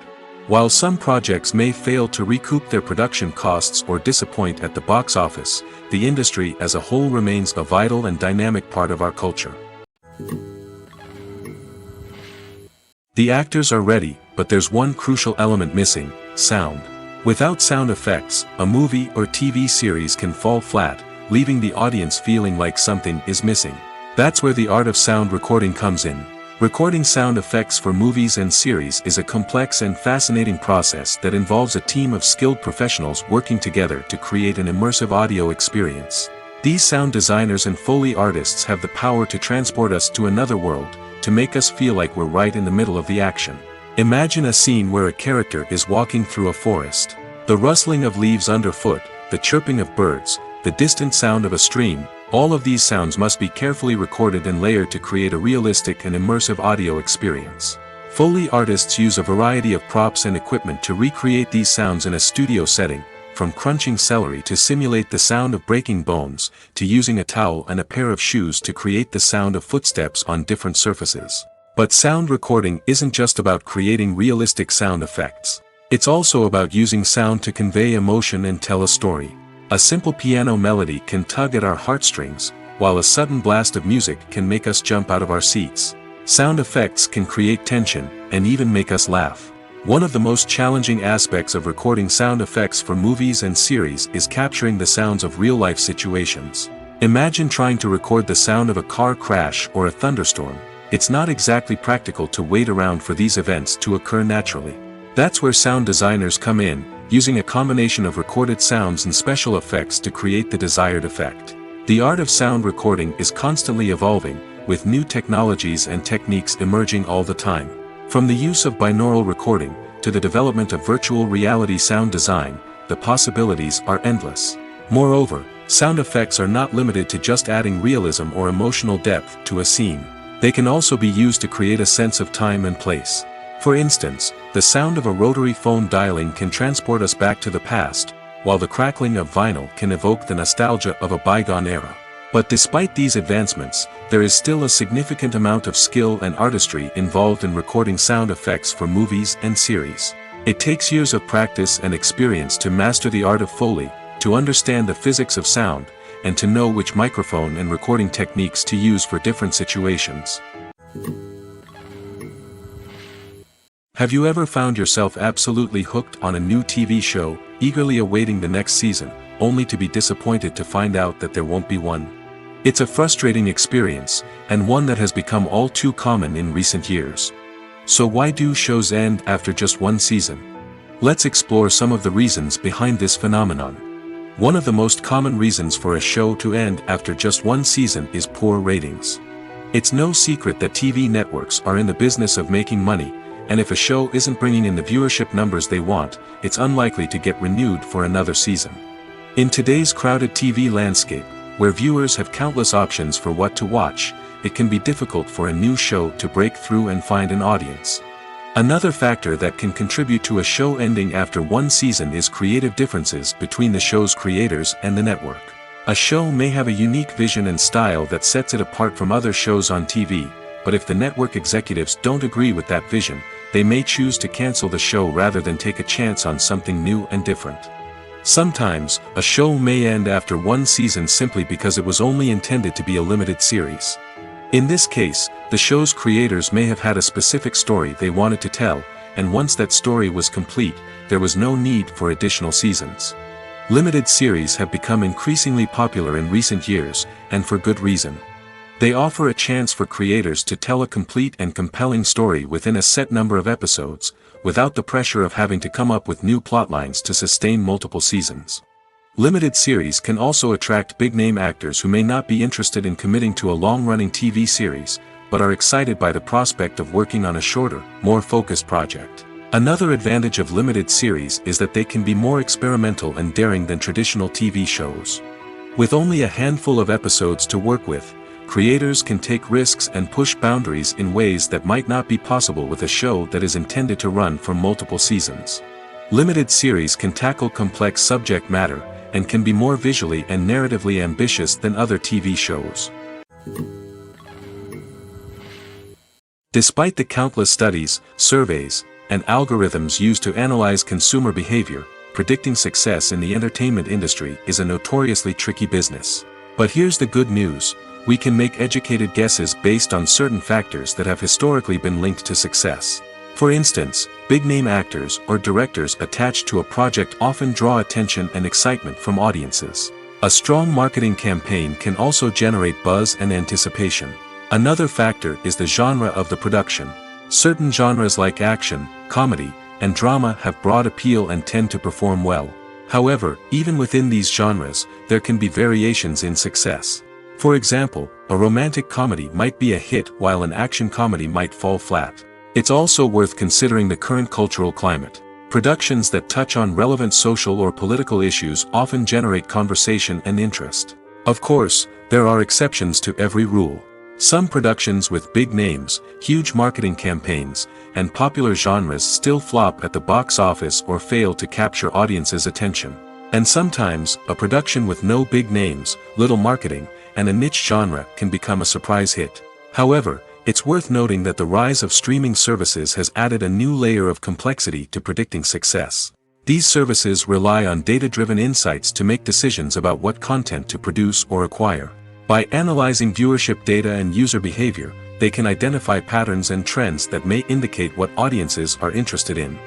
Speaker 1: While some projects may fail to recoup their production costs or disappoint at the box office, the industry as a whole remains a vital and dynamic part of our culture. The actors are ready, but there's one crucial element missing: sound. Without sound effects, a movie or TV series can fall flat, leaving the audience feeling like something is missing. That's where the art of sound recording comes in. Recording sound effects for movies and series is a complex and fascinating process that involves a team of skilled professionals working together to create an immersive audio experience. These sound designers and Foley artists have the power to transport us to another world, to make us feel like we're right in the middle of the action. Imagine a scene where a character is walking through a forest. The rustling of leaves underfoot, the chirping of birds, the distant sound of a stream, all of these sounds must be carefully recorded and layered to create a realistic and immersive audio experience. Foley artists use a variety of props and equipment to recreate these sounds in a studio setting, from crunching celery to simulate the sound of breaking bones, to using a towel and a pair of shoes to create the sound of footsteps on different surfaces. But sound recording isn't just about creating realistic sound effects. It's also about using sound to convey emotion and tell a story. A simple piano melody can tug at our heartstrings, while a sudden blast of music can make us jump out of our seats. Sound effects can create tension, and even make us laugh. One of the most challenging aspects of recording sound effects for movies and series is capturing the sounds of real-life situations. Imagine trying to record the sound of a car crash or a thunderstorm. It's not exactly practical to wait around for these events to occur naturally. That's where sound designers come in, using a combination of recorded sounds and special effects to create the desired effect. The art of sound recording is constantly evolving, with new technologies and techniques emerging all the time. From the use of binaural recording, to the development of virtual reality sound design, the possibilities are endless. Moreover, sound effects are not limited to just adding realism or emotional depth to a scene. They can also be used to create a sense of time and place. For instance, the sound of a rotary phone dialing can transport us back to the past, while the crackling of vinyl can evoke the nostalgia of a bygone era. But despite these advancements, there is still a significant amount of skill and artistry involved in recording sound effects for movies and series. It takes years of practice and experience to master the art of Foley, to understand the physics of sound, and to know which microphone and recording techniques to use for different situations. Have you ever found yourself absolutely hooked on a new TV show, eagerly awaiting the next season, only to be disappointed to find out that there won't be one? It's a frustrating experience, and one that has become all too common in recent years. So why do shows end after just one season? Let's explore some of the reasons behind this phenomenon. One of the most common reasons for a show to end after just one season is poor ratings. It's no secret that TV networks are in the business of making money, and if a show isn't bringing in the viewership numbers they want, it's unlikely to get renewed for another season. In today's crowded TV landscape, where viewers have countless options for what to watch, it can be difficult for a new show to break through and find an audience. Another factor that can contribute to a show ending after one season is creative differences between the show's creators and the network. A show may have a unique vision and style that sets it apart from other shows on TV, but if the network executives don't agree with that vision, they may choose to cancel the show rather than take a chance on something new and different. Sometimes, a show may end after one season simply because it was only intended to be a limited series. In this case, the show's creators may have had a specific story they wanted to tell, and once that story was complete, there was no need for additional seasons. Limited series have become increasingly popular in recent years, and for good reason. They offer a chance for creators to tell a complete and compelling story within a set number of episodes, without the pressure of having to come up with new plotlines to sustain multiple seasons. Limited series can also attract big-name actors who may not be interested in committing to a long-running TV series, but are excited by the prospect of working on a shorter, more focused project. Another advantage of limited series is that they can be more experimental and daring than traditional TV shows. With only a handful of episodes to work with, creators can take risks and push boundaries in ways that might not be possible with a show that is intended to run for multiple seasons. Limited series can tackle complex subject matter, and can be more visually and narratively ambitious than other TV shows. Despite the countless studies, surveys, and algorithms used to analyze consumer behavior, predicting success in the entertainment industry is a notoriously tricky business. But here's the good news: we can make educated guesses based on certain factors that have historically been linked to success. For instance, big-name actors or directors attached to a project often draw attention and excitement from audiences. A strong marketing campaign can also generate buzz and anticipation. Another factor is the genre of the production. Certain genres like action, comedy, and drama have broad appeal and tend to perform well. However, even within these genres, there can be variations in success. For example, a romantic comedy might be a hit while an action comedy might fall flat. It's also worth considering the current cultural climate. Productions that touch on relevant social or political issues often generate conversation and interest. Of course, there are exceptions to every rule. Some productions with big names, huge marketing campaigns, and popular genres still flop at the box office or fail to capture audiences' attention. And sometimes, a production with no big names, little marketing, and a niche genre can become a surprise hit. However, it's worth noting that the rise of streaming services has added a new layer of complexity to predicting success. These services rely on data-driven insights to make decisions about what content to produce or acquire. By analyzing viewership data and user behavior, they can identify patterns and trends that may indicate what audiences are interested in.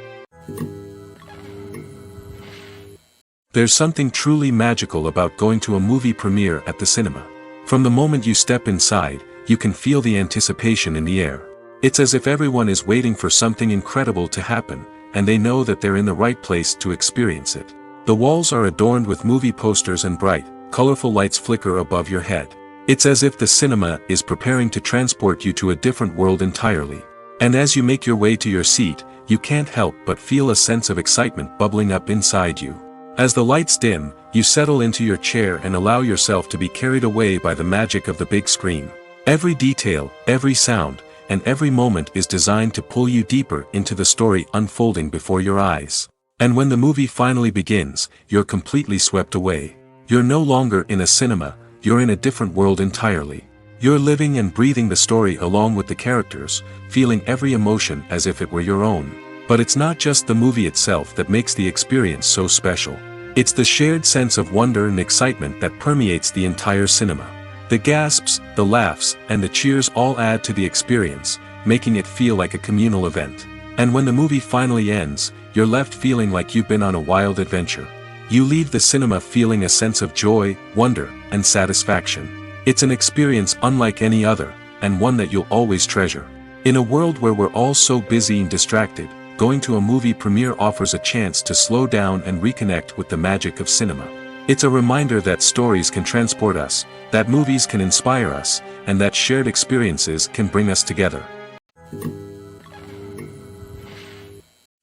Speaker 1: There's something truly magical about going to a movie premiere at the cinema. From the moment you step inside, you can feel the anticipation in the air. It's as if everyone is waiting for something incredible to happen, and they know that they're in the right place to experience it. The walls are adorned with movie posters and bright, colorful lights flicker above your head. It's as if the cinema is preparing to transport you to a different world entirely. And as you make your way to your seat, you can't help but feel a sense of excitement bubbling up inside you. As the lights dim, you settle into your chair and allow yourself to be carried away by the magic of the big screen. Every detail, every sound, and every moment is designed to pull you deeper into the story unfolding before your eyes. And when the movie finally begins, you're completely swept away. You're no longer in a cinema, you're in a different world entirely. You're living and breathing the story along with the characters, feeling every emotion as if it were your own. But it's not just the movie itself that makes the experience so special. It's the shared sense of wonder and excitement that permeates the entire cinema. The gasps, the laughs, and the cheers all add to the experience, making it feel like a communal event. And when the movie finally ends, you're left feeling like you've been on a wild adventure. You leave the cinema feeling a sense of joy, wonder, and satisfaction. It's an experience unlike any other, and one that you'll always treasure. In a world where we're all so busy and distracted, going to a movie premiere offers a chance to slow down and reconnect with the magic of cinema. It's a reminder that stories can transport us, that movies can inspire us, and that shared experiences can bring us together.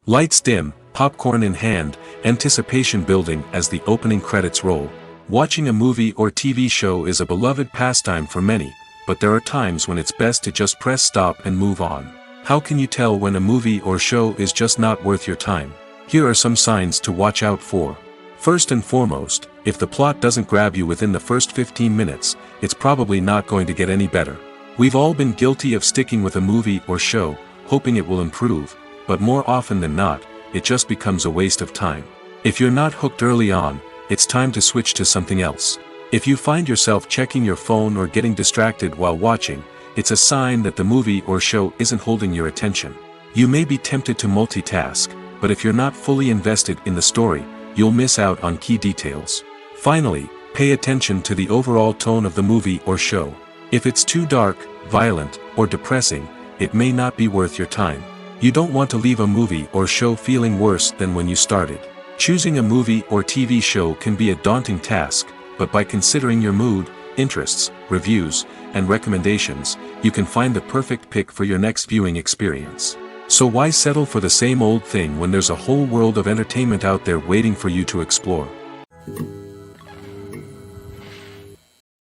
Speaker 1: Lights dim, popcorn in hand, anticipation building as the opening credits roll. Watching a movie or TV show is a beloved pastime for many, but there are times when it's best to just press stop and move on. How can you tell when a movie or show is just not worth your time? Here are some signs to watch out for. First and foremost, if the plot doesn't grab you within the first 15 minutes, it's probably not going to get any better. We've all been guilty of sticking with a movie or show, hoping it will improve, but more often than not, it just becomes a waste of time. If you're not hooked early on, it's time to switch to something else. If you find yourself checking your phone or getting distracted while watching, it's a sign that the movie or show isn't holding your attention. You may be tempted to multitask, but if you're not fully invested in the story, you'll miss out on key details. Finally, pay attention to the overall tone of the movie or show. If it's too dark, violent, or depressing, it may not be worth your time. You don't want to leave a movie or show feeling worse than when you started. Choosing a movie or TV show can be a daunting task, but by considering your mood, interests, reviews, and recommendations, you can find the perfect pick for your next viewing experience. So why settle for the same old thing when there's a whole world of entertainment out there waiting for you to explore?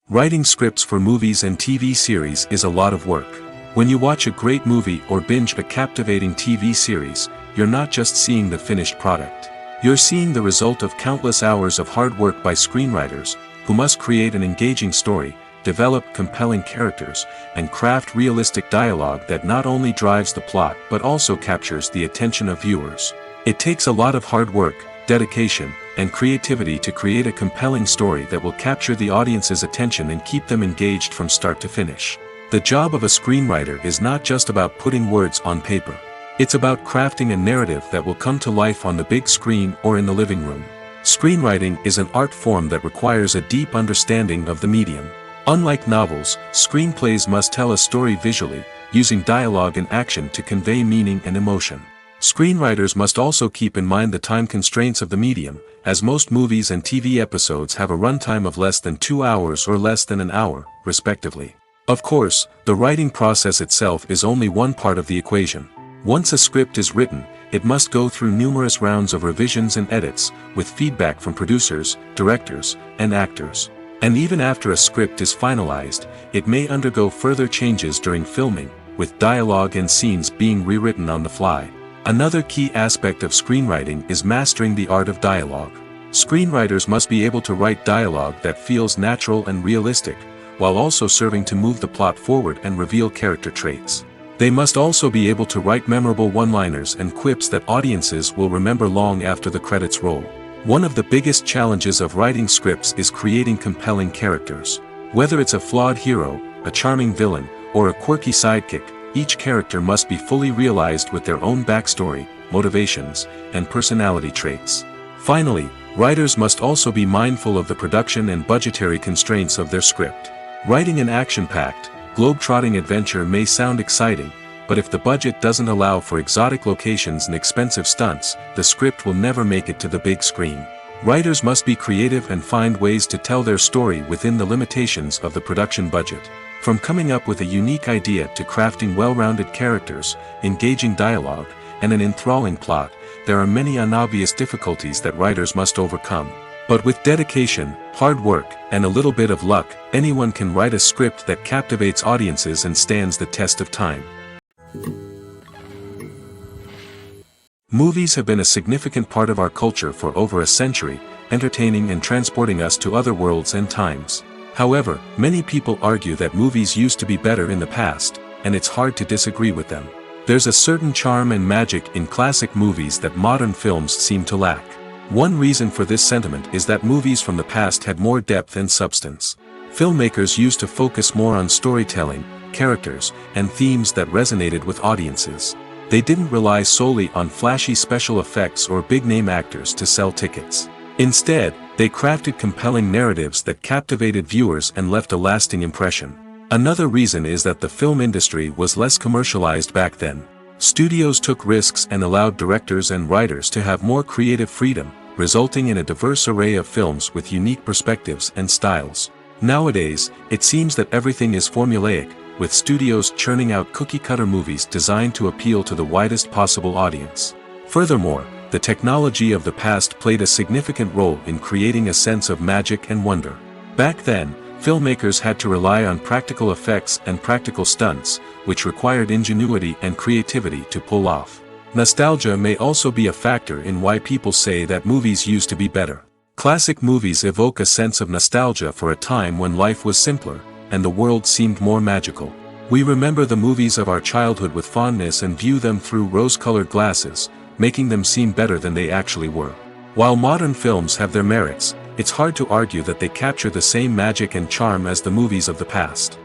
Speaker 1: Writing scripts for movies and TV series is a lot of work. When you watch a great movie or binge a captivating TV series, you're not just seeing the finished product. You're seeing the result of countless hours of hard work by screenwriters, who must create an engaging story, develop compelling characters, and craft realistic dialogue that not only drives the plot but also captures the attention of viewers. It takes a lot of hard work, dedication, and creativity to create a compelling story that will capture the audience's attention and keep them engaged from start to finish. The job of a screenwriter is not just about putting words on paper. It's about crafting a narrative that will come to life on the big screen or in the living room. Screenwriting is an art form that requires a deep understanding of the medium. Unlike novels, screenplays must tell a story visually, using dialogue and action to convey meaning and emotion. Screenwriters must also keep in mind the time constraints of the medium, as most movies and TV episodes have a runtime of less than 2 hours or less than an hour, respectively. Of course, the writing process itself is only one part of the equation. Once a script is written, it must go through numerous rounds of revisions and edits, with feedback from producers, directors, and actors. And even after a script is finalized, it may undergo further changes during filming, with dialogue and scenes being rewritten on the fly. Another key aspect of screenwriting is mastering the art of dialogue. Screenwriters must be able to write dialogue that feels natural and realistic, while also serving to move the plot forward and reveal character traits. They must also be able to write memorable one-liners and quips that audiences will remember long after the credits roll. One of the biggest challenges of writing scripts is creating compelling characters. Whether it's a flawed hero, a charming villain, or a quirky sidekick, each character must be fully realized with their own backstory, motivations, and personality traits. Finally, writers must also be mindful of the production and budgetary constraints of their script. Writing an action-packed, globe-trotting adventure may sound exciting, but if the budget doesn't allow for exotic locations and expensive stunts, the script will never make it to the big screen. Writers must be creative and find ways to tell their story within the limitations of the production budget. From coming up with a unique idea to crafting well-rounded characters, engaging dialogue, and an enthralling plot, there are many unobvious difficulties that writers must overcome. But with dedication, hard work, and a little bit of luck, anyone can write a script that captivates audiences and stands the test of time. Movies have been a significant part of our culture for over a century, entertaining and transporting us to other worlds and times. However, many people argue that movies used to be better in the past, and it's hard to disagree with them. There's a certain charm and magic in classic movies that modern films seem to lack. One reason for this sentiment is that movies from the past had more depth and substance. Filmmakers used to focus more on storytelling, characters, and themes that resonated with audiences. They didn't rely solely on flashy special effects or big-name actors to sell tickets. Instead, they crafted compelling narratives that captivated viewers and left a lasting impression. Another reason is that the film industry was less commercialized back then. Studios took risks and allowed directors and writers to have more creative freedom, resulting in a diverse array of films with unique perspectives and styles. Nowadays, it seems that everything is formulaic, with studios churning out cookie-cutter movies designed to appeal to the widest possible audience. Furthermore, the technology of the past played a significant role in creating a sense of magic and wonder. Back then, filmmakers had to rely on practical effects and practical stunts, which required ingenuity and creativity to pull off. Nostalgia may also be a factor in why people say that movies used to be better. Classic movies evoke a sense of nostalgia for a time when life was simpler, and the world seemed more magical. We remember the movies of our childhood with fondness and view them through rose-colored glasses, making them seem better than they actually were. While modern films have their merits, it's hard to argue that they capture the same magic and charm as the movies of the past.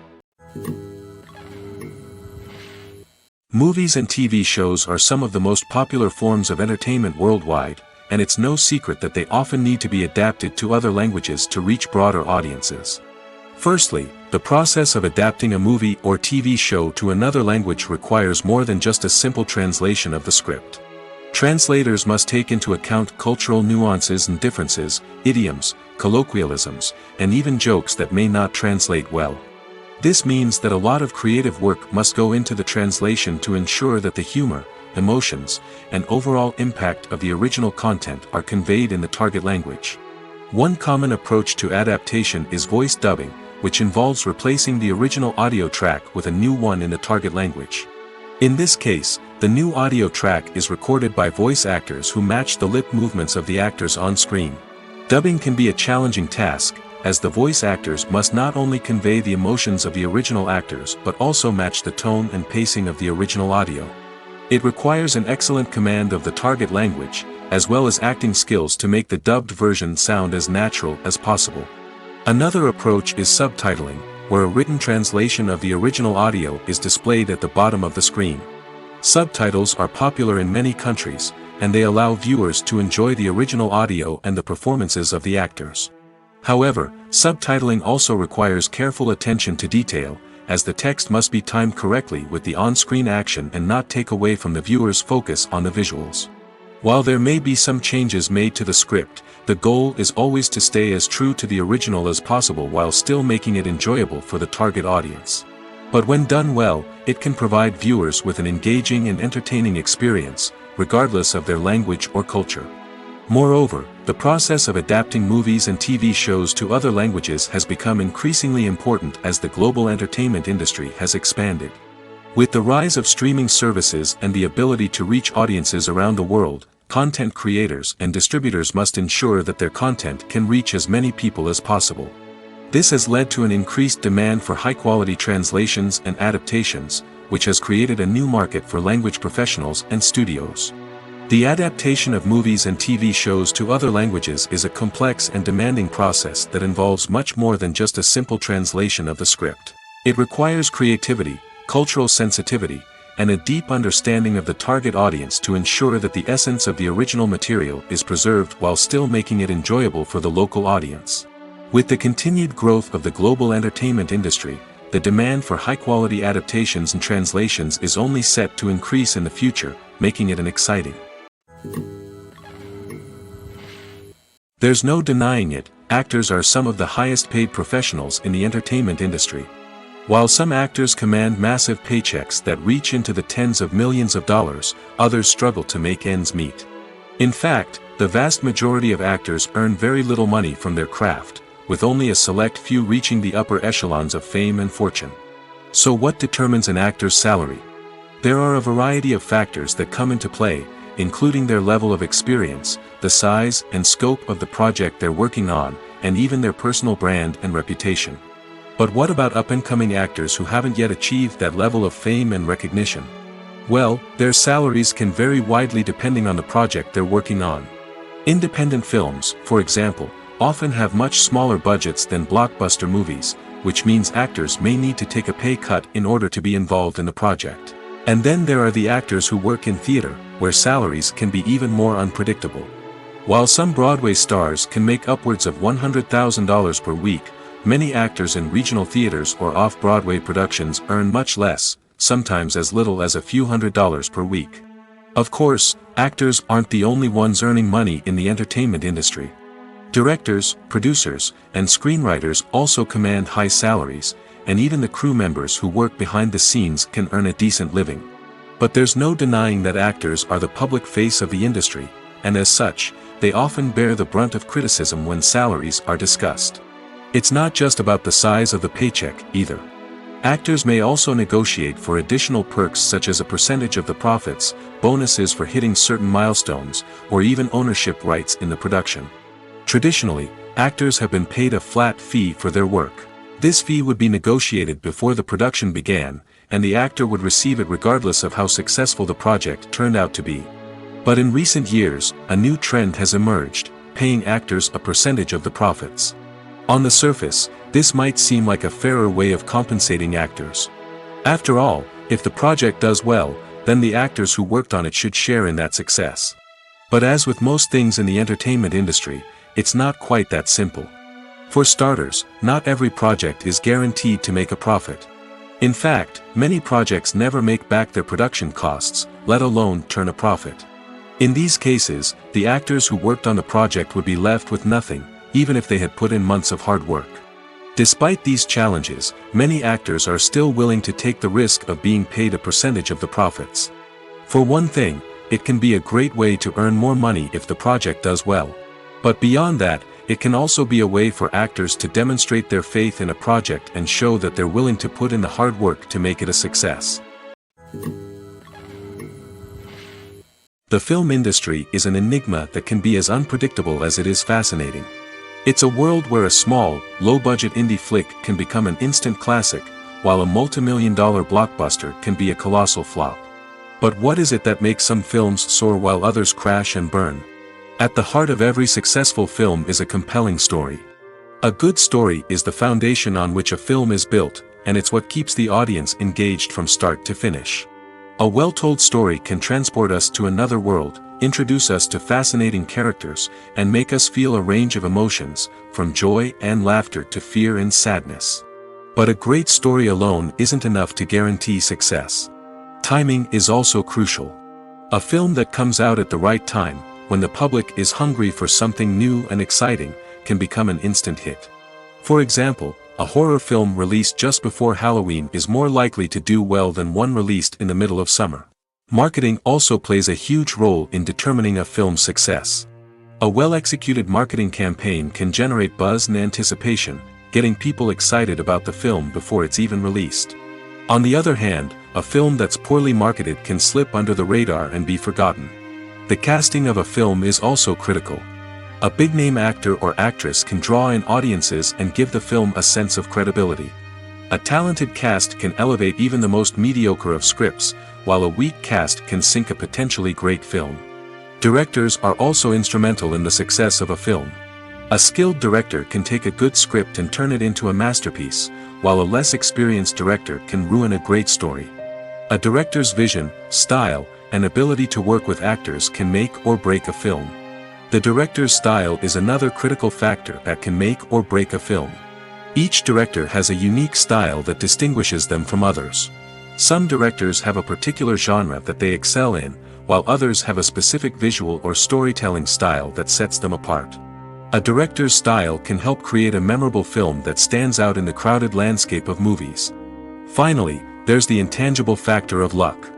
Speaker 1: Movies and TV shows are some of the most popular forms of entertainment worldwide, and it's no secret that they often need to be adapted to other languages to reach broader audiences. Firstly, the process of adapting a movie or TV show to another language requires more than just a simple translation of the script. Translators must take into account cultural nuances and differences, idioms, colloquialisms, and even jokes that may not translate well. This means that a lot of creative work must go into the translation to ensure that the humor, emotions, and overall impact of the original content are conveyed in the target language. One common approach to adaptation is voice dubbing, which involves replacing the original audio track with a new one in the target language. In this case, the new audio track is recorded by voice actors who match the lip movements of the actors on screen. Dubbing can be a challenging task, as the voice actors must not only convey the emotions of the original actors but also match the tone and pacing of the original audio. It requires an excellent command of the target language, as well as acting skills to make the dubbed version sound as natural as possible. Another approach is subtitling, where a written translation of the original audio is displayed at the bottom of the screen. Subtitles are popular in many countries, and they allow viewers to enjoy the original audio and the performances of the actors. However, subtitling also requires careful attention to detail, as the text must be timed correctly with the on-screen action and not take away from the viewer's focus on the visuals. While there may be some changes made to the script, the goal is always to stay as true to the original as possible while still making it enjoyable for the target audience. But when done well, it can provide viewers with an engaging and entertaining experience, regardless of their language or culture. Moreover, the process of adapting movies and TV shows to other languages has become increasingly important as the global entertainment industry has expanded. With the rise of streaming services and the ability to reach audiences around the world, content creators and distributors must ensure that their content can reach as many people as possible. This has led to an increased demand for high-quality translations and adaptations, which has created a new market for language professionals and studios. The adaptation of movies and TV shows to other languages is a complex and demanding process that involves much more than just a simple translation of the script. It requires creativity, cultural sensitivity, and a deep understanding of the target audience to ensure that the essence of the original material is preserved while still making it enjoyable for the local audience. With the continued growth of the global entertainment industry, the demand for high-quality adaptations and translations is only set to increase in the future, making it an exciting. There's no denying it, actors are some of the highest-paid professionals in the entertainment industry. While some actors command massive paychecks that reach into the tens of millions of dollars, others struggle to make ends meet. In fact, the vast majority of actors earn very little money from their craft, with only a select few reaching the upper echelons of fame and fortune. So what determines an actor's salary? There are a variety of factors that come into play, including their level of experience, the size and scope of the project they're working on, and even their personal brand and reputation. But what about up-and-coming actors who haven't yet achieved that level of fame and recognition? Well, their salaries can vary widely depending on the project they're working on. Independent films, for example, often have much smaller budgets than blockbuster movies, which means actors may need to take a pay cut in order to be involved in the project. And then there are the actors who work in theater, where salaries can be even more unpredictable. While some Broadway stars can make upwards of $100,000 per week, many actors in regional theaters or off-Broadway productions earn much less, sometimes as little as a few $100s per week. Of course, actors aren't the only ones earning money in the entertainment industry. Directors, producers, and screenwriters also command high salaries, and even the crew members who work behind the scenes can earn a decent living. But there's no denying that actors are the public face of the industry, and as such, they often bear the brunt of criticism when salaries are discussed. It's not just about the size of the paycheck, either. Actors may also negotiate for additional perks such as a percentage of the profits, bonuses for hitting certain milestones, or even ownership rights in the production. Traditionally, actors have been paid a flat fee for their work. This fee would be negotiated before the production began, and the actor would receive it regardless of how successful the project turned out to be. But in recent years, a new trend has emerged, paying actors a percentage of the profits. On the surface, this might seem like a fairer way of compensating actors. After all, if the project does well, then the actors who worked on it should share in that success. But as with most things in the entertainment industry, it's not quite that simple. For starters, not every project is guaranteed to make a profit. In fact, many projects never make back their production costs, let alone turn a profit. In these cases, the actors who worked on the project would be left with nothing, even if they had put in months of hard work. Despite these challenges, many actors are still willing to take the risk of being paid a percentage of the profits. For one thing, it can be a great way to earn more money if the project does well. But beyond that, it can also be a way for actors to demonstrate their faith in a project and show that they're willing to put in the hard work to make it a success. The film industry is an enigma that can be as unpredictable as it is fascinating. It's a world where a small, low-budget indie flick can become an instant classic, while a multi-million-dollar blockbuster can be a colossal flop. But what is it that makes some films soar while others crash and burn? At the heart of every successful film is a compelling story. A good story is the foundation on which a film is built, and it's what keeps the audience engaged from start to finish. A well-told story can transport us to another world, introduce us to fascinating characters, and make us feel a range of emotions, from joy and laughter to fear and sadness. But a great story alone isn't enough to guarantee success. Timing is also crucial. A film that comes out at the right time, when the public is hungry for something new and exciting, can become an instant hit. For example, a horror film released just before Halloween is more likely to do well than one released in the middle of summer. Marketing also plays a huge role in determining a film's success. A well-executed marketing campaign can generate buzz and anticipation, getting people excited about the film before it's even released. On the other hand, a film that's poorly marketed can slip under the radar and be forgotten. The casting of a film is also critical. A big-name actor or actress can draw in audiences and give the film a sense of credibility. A talented cast can elevate even the most mediocre of scripts, while a weak cast can sink a potentially great film. Directors are also instrumental in the success of a film. A skilled director can take a good script and turn it into a masterpiece, while a less experienced director can ruin a great story. A director's vision, style, and ability to work with actors can make or break a film. The director's style is another critical factor that can make or break a film. Each director has a unique style that distinguishes them from others. Some directors have a particular genre that they excel in, while others have a specific visual or storytelling style that sets them apart. A director's style can help create a memorable film that stands out in the crowded landscape of movies. Finally, there's the intangible factor of luck.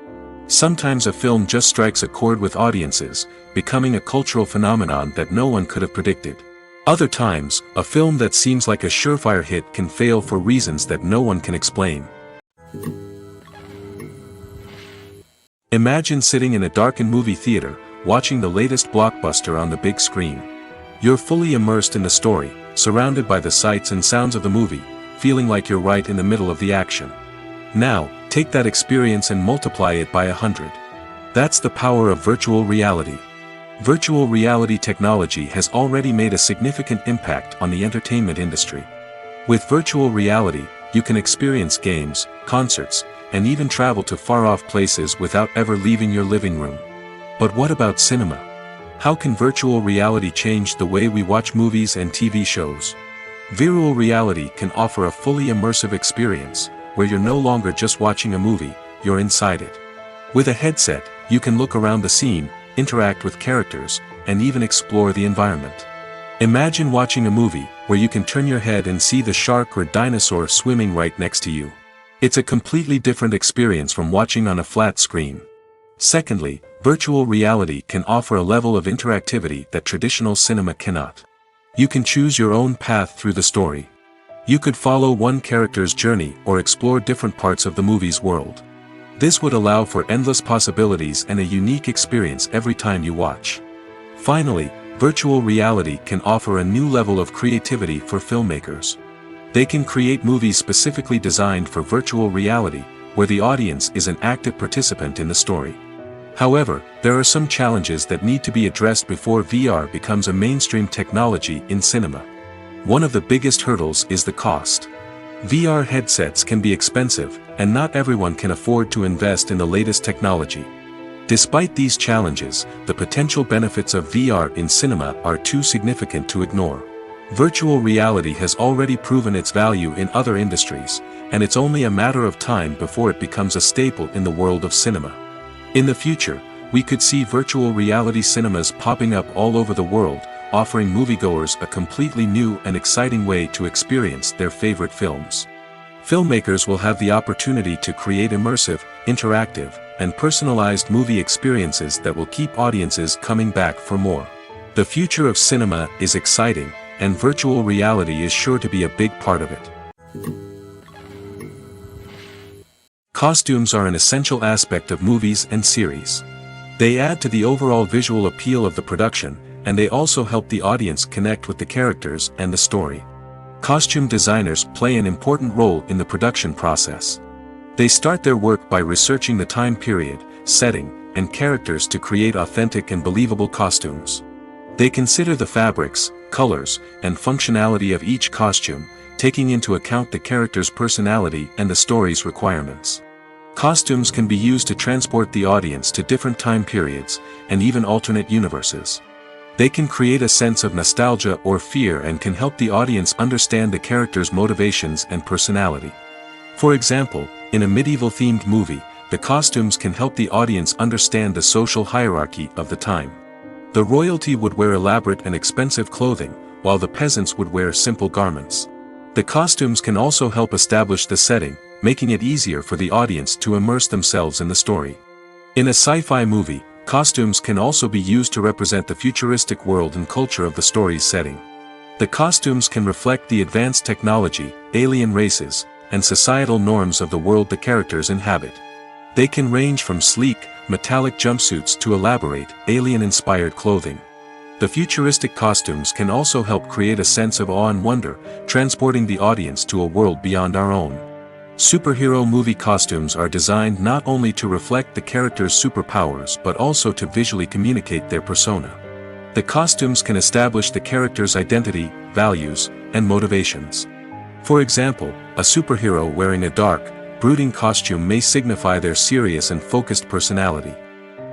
Speaker 1: Sometimes a film just strikes a chord with audiences, becoming a cultural phenomenon that no one could have predicted. Other times, a film that seems like a surefire hit can fail for reasons that no one can explain. Imagine sitting in a darkened movie theater, watching the latest blockbuster on the big screen. You're fully immersed in the story, surrounded by the sights and sounds of the movie, feeling like you're right in the middle of the action. Now, take that experience and multiply it by 100. That's the power of virtual reality. Virtual reality technology has already made a significant impact on the entertainment industry. With virtual reality, you can experience games, concerts, and even travel to far-off places without ever leaving your living room. But what about cinema? How can virtual reality change the way we watch movies and TV shows? Virtual reality can offer a fully immersive experience, where you're no longer just watching a movie, you're inside it. With a headset, you can look around the scene, interact with characters, and even explore the environment. Imagine watching a movie where you can turn your head and see the shark or dinosaur swimming right next to you. It's a completely different experience from watching on a flat screen. Secondly, virtual reality can offer a level of interactivity that traditional cinema cannot. You can choose your own path through the story. You could follow one character's journey or explore different parts of the movie's world. This would allow for endless possibilities and a unique experience every time you watch. Finally, virtual reality can offer a new level of creativity for filmmakers. They can create movies specifically designed for virtual reality, where the audience is an active participant in the story. However, there are some challenges that need to be addressed before VR becomes a mainstream technology in cinema. One of the biggest hurdles is the cost. VR headsets can be expensive, and not everyone can afford to invest in the latest technology. Despite these challenges, the potential benefits of VR in cinema are too significant to ignore. Virtual reality has already proven its value in other industries, and it's only a matter of time before it becomes a staple in the world of cinema. In the future, we could see virtual reality cinemas popping up all over the world, offering moviegoers a completely new and exciting way to experience their favorite films. Filmmakers will have the opportunity to create immersive, interactive, and personalized movie experiences that will keep audiences coming back for more. The future of cinema is exciting, and virtual reality is sure to be a big part of it. Costumes are an essential aspect of movies and series. They add to the overall visual appeal of the production, and they also help the audience connect with the characters and the story. Costume designers play an important role in the production process. They start their work by researching the time period, setting, and characters to create authentic and believable costumes. They consider the fabrics, colors, and functionality of each costume, taking into account the character's personality and the story's requirements. Costumes can be used to transport the audience to different time periods, and even alternate universes. They can create a sense of nostalgia or fear and can help the audience understand the character's motivations and personality. For example, in a medieval-themed movie, the costumes can help the audience understand the social hierarchy of the time. The royalty would wear elaborate and expensive clothing, while the peasants would wear simple garments. The costumes can also help establish the setting, making it easier for the audience to immerse themselves in the story. In a sci-fi movie, costumes can also be used to represent the futuristic world and culture of the story's setting. The costumes can reflect the advanced technology, alien races, and societal norms of the world the characters inhabit. They can range from sleek, metallic jumpsuits to elaborate, alien-inspired clothing. The futuristic costumes can also help create a sense of awe and wonder, transporting the audience to a world beyond our own. Superhero movie costumes are designed not only to reflect the character's superpowers but also to visually communicate their persona. The costumes can establish the character's identity, values, and motivations. For example, a superhero wearing a dark, brooding costume may signify their serious and focused personality.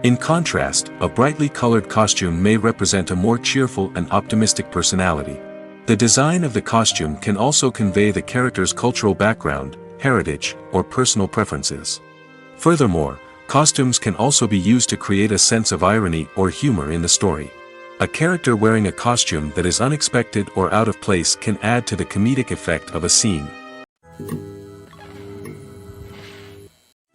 Speaker 1: In contrast, a brightly colored costume may represent a more cheerful and optimistic personality. The design of the costume can also convey the character's cultural background, heritage, or personal preferences. Furthermore, costumes can also be used to create a sense of irony or humor in the story. A character wearing a costume that is unexpected or out of place can add to the comedic effect of a scene.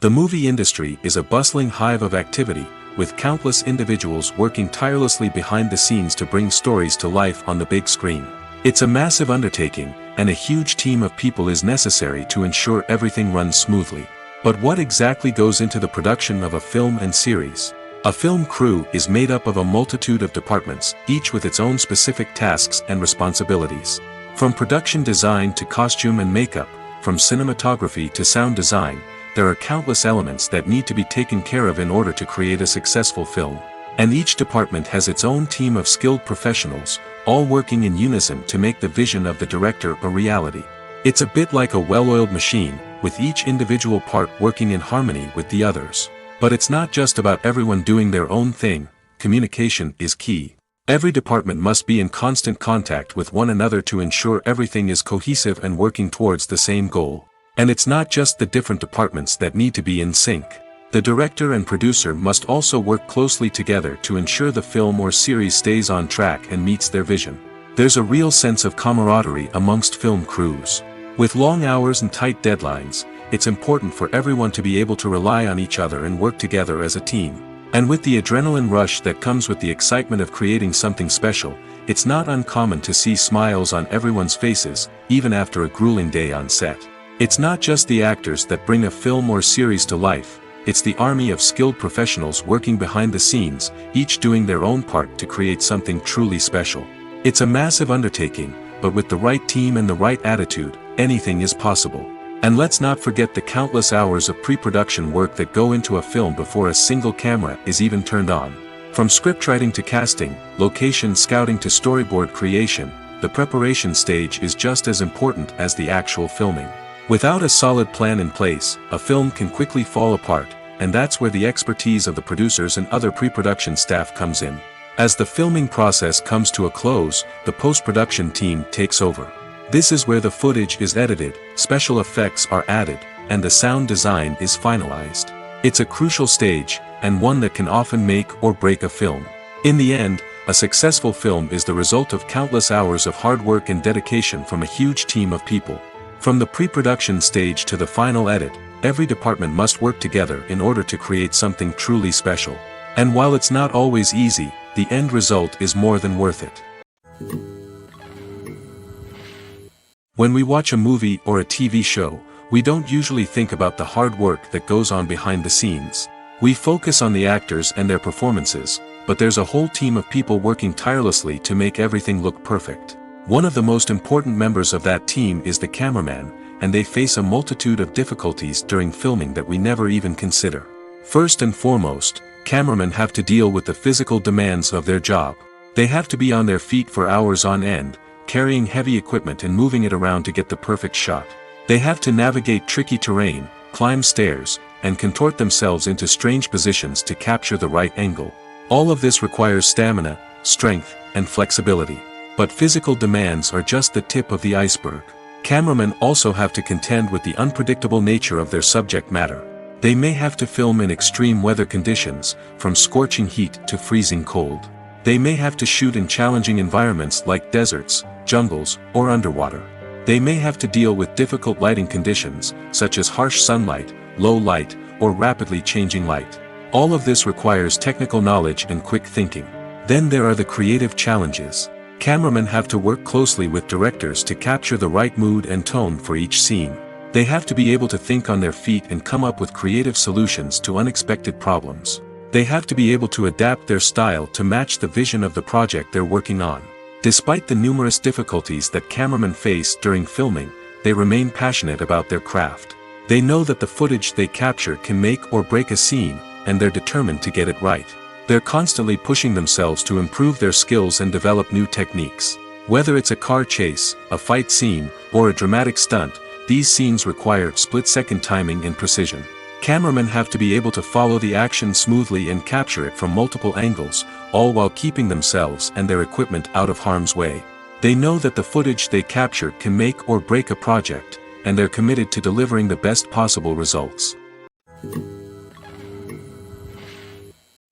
Speaker 1: The movie industry is a bustling hive of activity, with countless individuals working tirelessly behind the scenes to bring stories to life on the big screen. It's a massive undertaking, and a huge team of people is necessary to ensure everything runs smoothly. But what exactly goes into the production of a film and series? A film crew is made up of a multitude of departments, each with its own specific tasks and responsibilities. From production design to costume and makeup, from cinematography to sound design, there are countless elements that need to be taken care of in order to create a successful film. And each department has its own team of skilled professionals, all working in unison to make the vision of the director a reality. It's a bit like a well-oiled machine, with each individual part working in harmony with the others. But it's not just about everyone doing their own thing. Communication is key. Every department must be in constant contact with one another to ensure everything is cohesive and working towards the same goal. And it's not just the different departments that need to be in sync. The director and producer must also work closely together to ensure the film or series stays on track and meets their vision. There's a real sense of camaraderie amongst film crews. With long hours and tight deadlines, it's important for everyone to be able to rely on each other and work together as a team. And with the adrenaline rush that comes with the excitement of creating something special, it's not uncommon to see smiles on everyone's faces, even after a grueling day on set. It's not just the actors that bring a film or series to life, it's the army of skilled professionals working behind the scenes, each doing their own part to create something truly special. It's a massive undertaking, but with the right team and the right attitude, anything is possible. And let's not forget the countless hours of pre-production work that go into a film before a single camera is even turned on. From scriptwriting to casting, location scouting to storyboard creation, the preparation stage is just as important as the actual filming. Without a solid plan in place, a film can quickly fall apart, and that's where the expertise of the producers and other pre-production staff comes in. As the filming process comes to a close, the post-production team takes over. This is where the footage is edited, special effects are added, and the sound design is finalized. It's a crucial stage, and one that can often make or break a film. In the end, a successful film is the result of countless hours of hard work and dedication from a huge team of people. From the pre-production stage to the final edit, every department must work together in order to create something truly special. And while it's not always easy, the end result is more than worth it. When we watch a movie or a TV show, we don't usually think about the hard work that goes on behind the scenes. We focus on the actors and their performances, but there's a whole team of people working tirelessly to make everything look perfect. One of the most important members of that team is the cameraman, and they face a multitude of difficulties during filming that we never even consider. First and foremost, cameramen have to deal with the physical demands of their job. They have to be on their feet for hours on end, carrying heavy equipment and moving it around to get the perfect shot. They have to navigate tricky terrain, climb stairs, and contort themselves into strange positions to capture the right angle. All of this requires stamina, strength, and flexibility. But physical demands are just the tip of the iceberg. Cameramen also have to contend with the unpredictable nature of their subject matter. They may have to film in extreme weather conditions, from scorching heat to freezing cold. They may have to shoot in challenging environments like deserts, jungles, or underwater. They may have to deal with difficult lighting conditions, such as harsh sunlight, low light, or rapidly changing light. All of this requires technical knowledge and quick thinking. Then there are the creative challenges. Cameramen have to work closely with directors to capture the right mood and tone for each scene. They have to be able to think on their feet and come up with creative solutions to unexpected problems. They have to be able to adapt their style to match the vision of the project they're working on. Despite the numerous difficulties that cameramen face during filming, they remain passionate about their craft. They know that the footage they capture can make or break a scene, and they're determined to get it right. They're constantly pushing themselves to improve their skills and develop new techniques. Whether it's a car chase, a fight scene, or a dramatic stunt, these scenes require split-second timing and precision. Cameramen have to be able to follow the action smoothly and capture it from multiple angles, all while keeping themselves and their equipment out of harm's way. They know that the footage they capture can make or break a project, and they're committed to delivering the best possible results.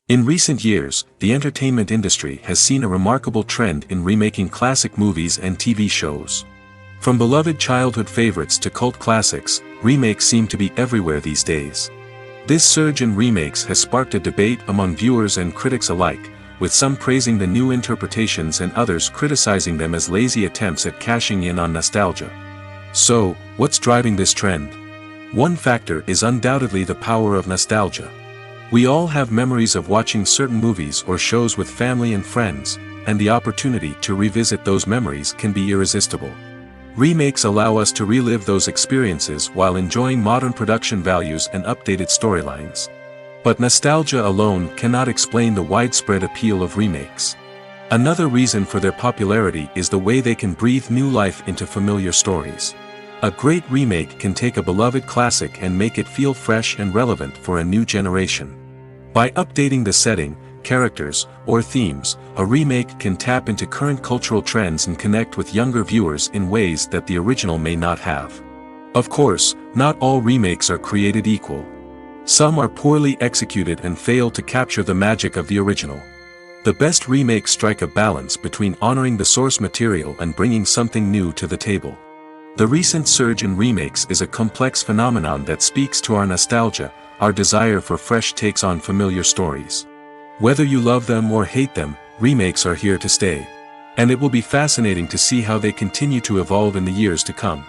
Speaker 1: In recent years, the entertainment industry has seen a remarkable trend in remaking classic movies and TV shows. From beloved childhood favorites to cult classics, remakes seem to be everywhere these days. This surge in remakes has sparked a debate among viewers and critics alike, with some praising the new interpretations and others criticizing them as lazy attempts at cashing in on nostalgia. So, what's driving this trend? One factor is undoubtedly the power of nostalgia. We all have memories of watching certain movies or shows with family and friends, and the opportunity to revisit those memories can be irresistible. Remakes allow us to relive those experiences while enjoying modern production values and updated storylines. But nostalgia alone cannot explain the widespread appeal of remakes. Another reason for their popularity is the way they can breathe new life into familiar stories. A great remake can take a beloved classic and make it feel fresh and relevant for a new generation. By updating the setting, characters, or themes, a remake can tap into current cultural trends and connect with younger viewers in ways that the original may not have. Of course, not all remakes are created equal. Some are poorly executed and fail to capture the magic of the original. The best remakes strike a balance between honoring the source material and bringing something new to the table. The recent surge in remakes is a complex phenomenon that speaks to our nostalgia, our desire for fresh takes on familiar stories. Whether you love them or hate them, remakes are here to stay. And it will be fascinating to see how they continue to evolve in the years to come.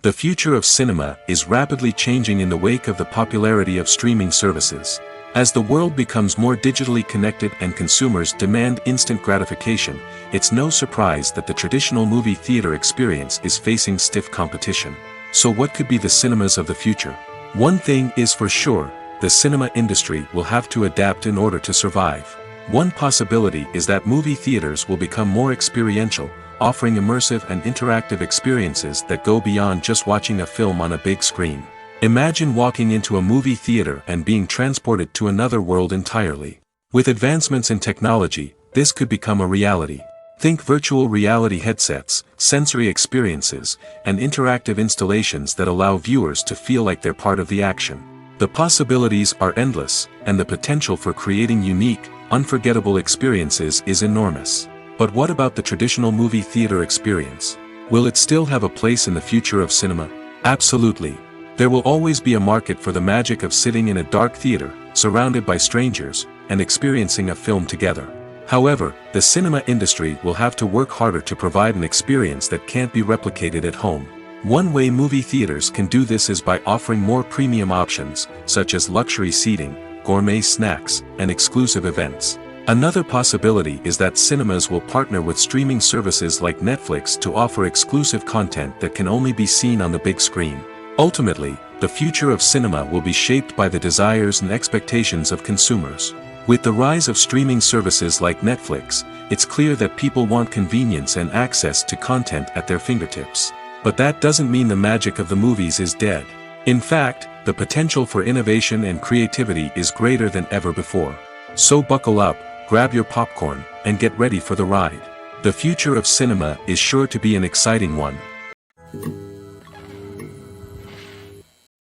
Speaker 1: The future of cinema is rapidly changing in the wake of the popularity of streaming services. As the world becomes more digitally connected and consumers demand instant gratification, it's no surprise that the traditional movie theater experience is facing stiff competition. So what could be the cinemas of the future? One thing is for sure, the cinema industry will have to adapt in order to survive. One possibility is that movie theaters will become more experiential, offering immersive and interactive experiences that go beyond just watching a film on a big screen. Imagine walking into a movie theater and being transported to another world entirely. With advancements in technology, this could become a reality. Think virtual reality headsets, sensory experiences, and interactive installations that allow viewers to feel like they're part of the action. The possibilities are endless, and the potential for creating unique, unforgettable experiences is enormous. But what about the traditional movie theater experience? Will it still have a place in the future of cinema? Absolutely. There will always be a market for the magic of sitting in a dark theater, surrounded by strangers, and experiencing a film together. However, the cinema industry will have to work harder to provide an experience that can't be replicated at home. One way movie theaters can do this is by offering more premium options, such as luxury seating, gourmet snacks, and exclusive events. Another possibility is that cinemas will partner with streaming services like Netflix to offer exclusive content that can only be seen on the big screen. Ultimately, the future of cinema will be shaped by the desires and expectations of consumers. With the rise of streaming services like Netflix, it's clear that people want convenience and access to content at their fingertips. But that doesn't mean the magic of the movies is dead. In fact, the potential for innovation and creativity is greater than ever before. So buckle up, grab your popcorn, and get ready for the ride. The future of cinema is sure to be an exciting one.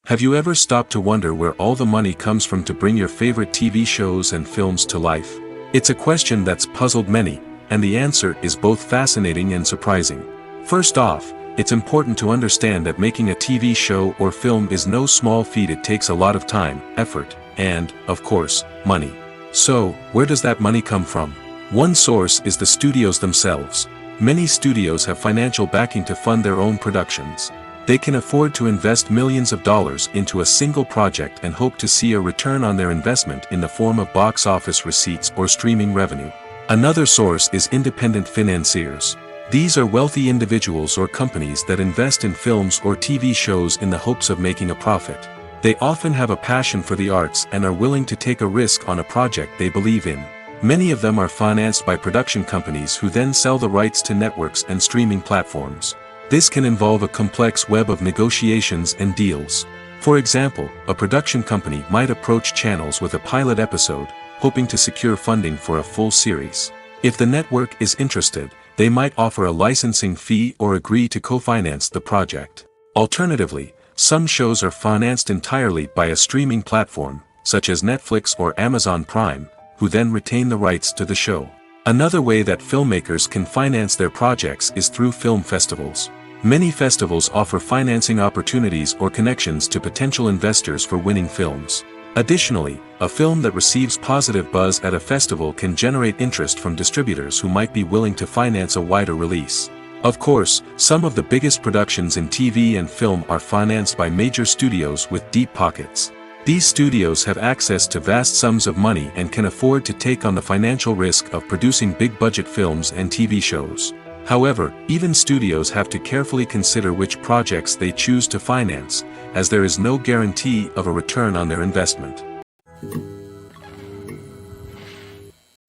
Speaker 1: Have you ever stopped to wonder where all the money comes from to bring your favorite TV shows and films to life? It's a question that's puzzled many, and the answer is both fascinating and surprising. First off, it's important to understand that making a TV show or film is no small feat. It takes a lot of time, effort, and, of course, money. So, where does that money come from? One source is the studios themselves. Many studios have financial backing to fund their own productions. They can afford to invest millions of dollars into a single project and hope to see a return on their investment in the form of box office receipts or streaming revenue. Another source is independent financiers. These are wealthy individuals or companies that invest in films or TV shows in the hopes of making a profit. They often have a passion for the arts and are willing to take a risk on a project they believe in. Many of them are financed by production companies who then sell the rights to networks and streaming platforms. This can involve a complex web of negotiations and deals. For example, a production company might approach channels with a pilot episode, hoping to secure funding for a full series. If the network is interested, they might offer a licensing fee or agree to co-finance the project. Alternatively, some shows are financed entirely by a streaming platform, such as Netflix or Amazon Prime, who then retain the rights to the show. Another way that filmmakers can finance their projects is through film festivals. Many festivals offer financing opportunities or connections to potential investors for winning films. Additionally, a film that receives positive buzz at a festival can generate interest from distributors who might be willing to finance a wider release. Of course, some of the biggest productions in TV and film are financed by major studios with deep pockets. These studios have access to vast sums of money and can afford to take on the financial risk of producing big-budget films and TV shows. However, even studios have to carefully consider which projects they choose to finance, as there is no guarantee of a return on their investment.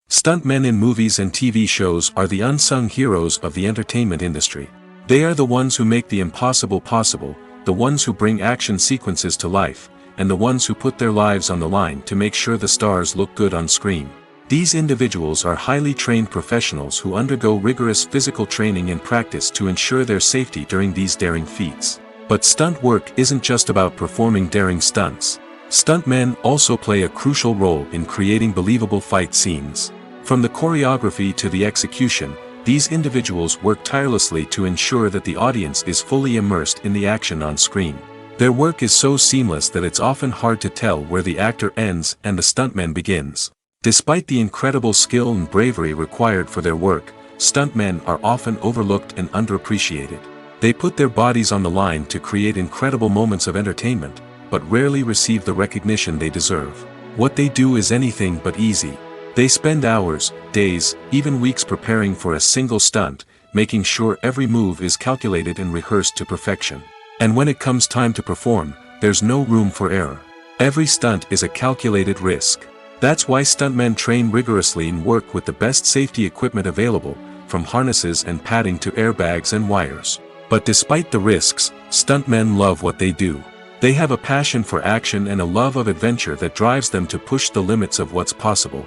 Speaker 1: Stuntmen in movies and TV shows are the unsung heroes of the entertainment industry. They are the ones who make the impossible possible, the ones who bring action sequences to life, and the ones who put their lives on the line to make sure the stars look good on screen. These individuals are highly trained professionals who undergo rigorous physical training and practice to ensure their safety during these daring feats. But stunt work isn't just about performing daring stunts. Stuntmen also play a crucial role in creating believable fight scenes. From the choreography to the execution, these individuals work tirelessly to ensure that the audience is fully immersed in the action on screen. Their work is so seamless that it's often hard to tell where the actor ends and the stuntman begins. Despite the incredible skill and bravery required for their work, stuntmen are often overlooked and underappreciated. They put their bodies on the line to create incredible moments of entertainment, but rarely receive the recognition they deserve. What they do is anything but easy. They spend hours, days, even weeks preparing for a single stunt, making sure every move is calculated and rehearsed to perfection. And when it comes time to perform, there's no room for error. Every stunt is a calculated risk. That's why stuntmen train rigorously and work with the best safety equipment available, from harnesses and padding to airbags and wires. But despite the risks, stuntmen love what they do. They have a passion for action and a love of adventure that drives them to push the limits of what's possible.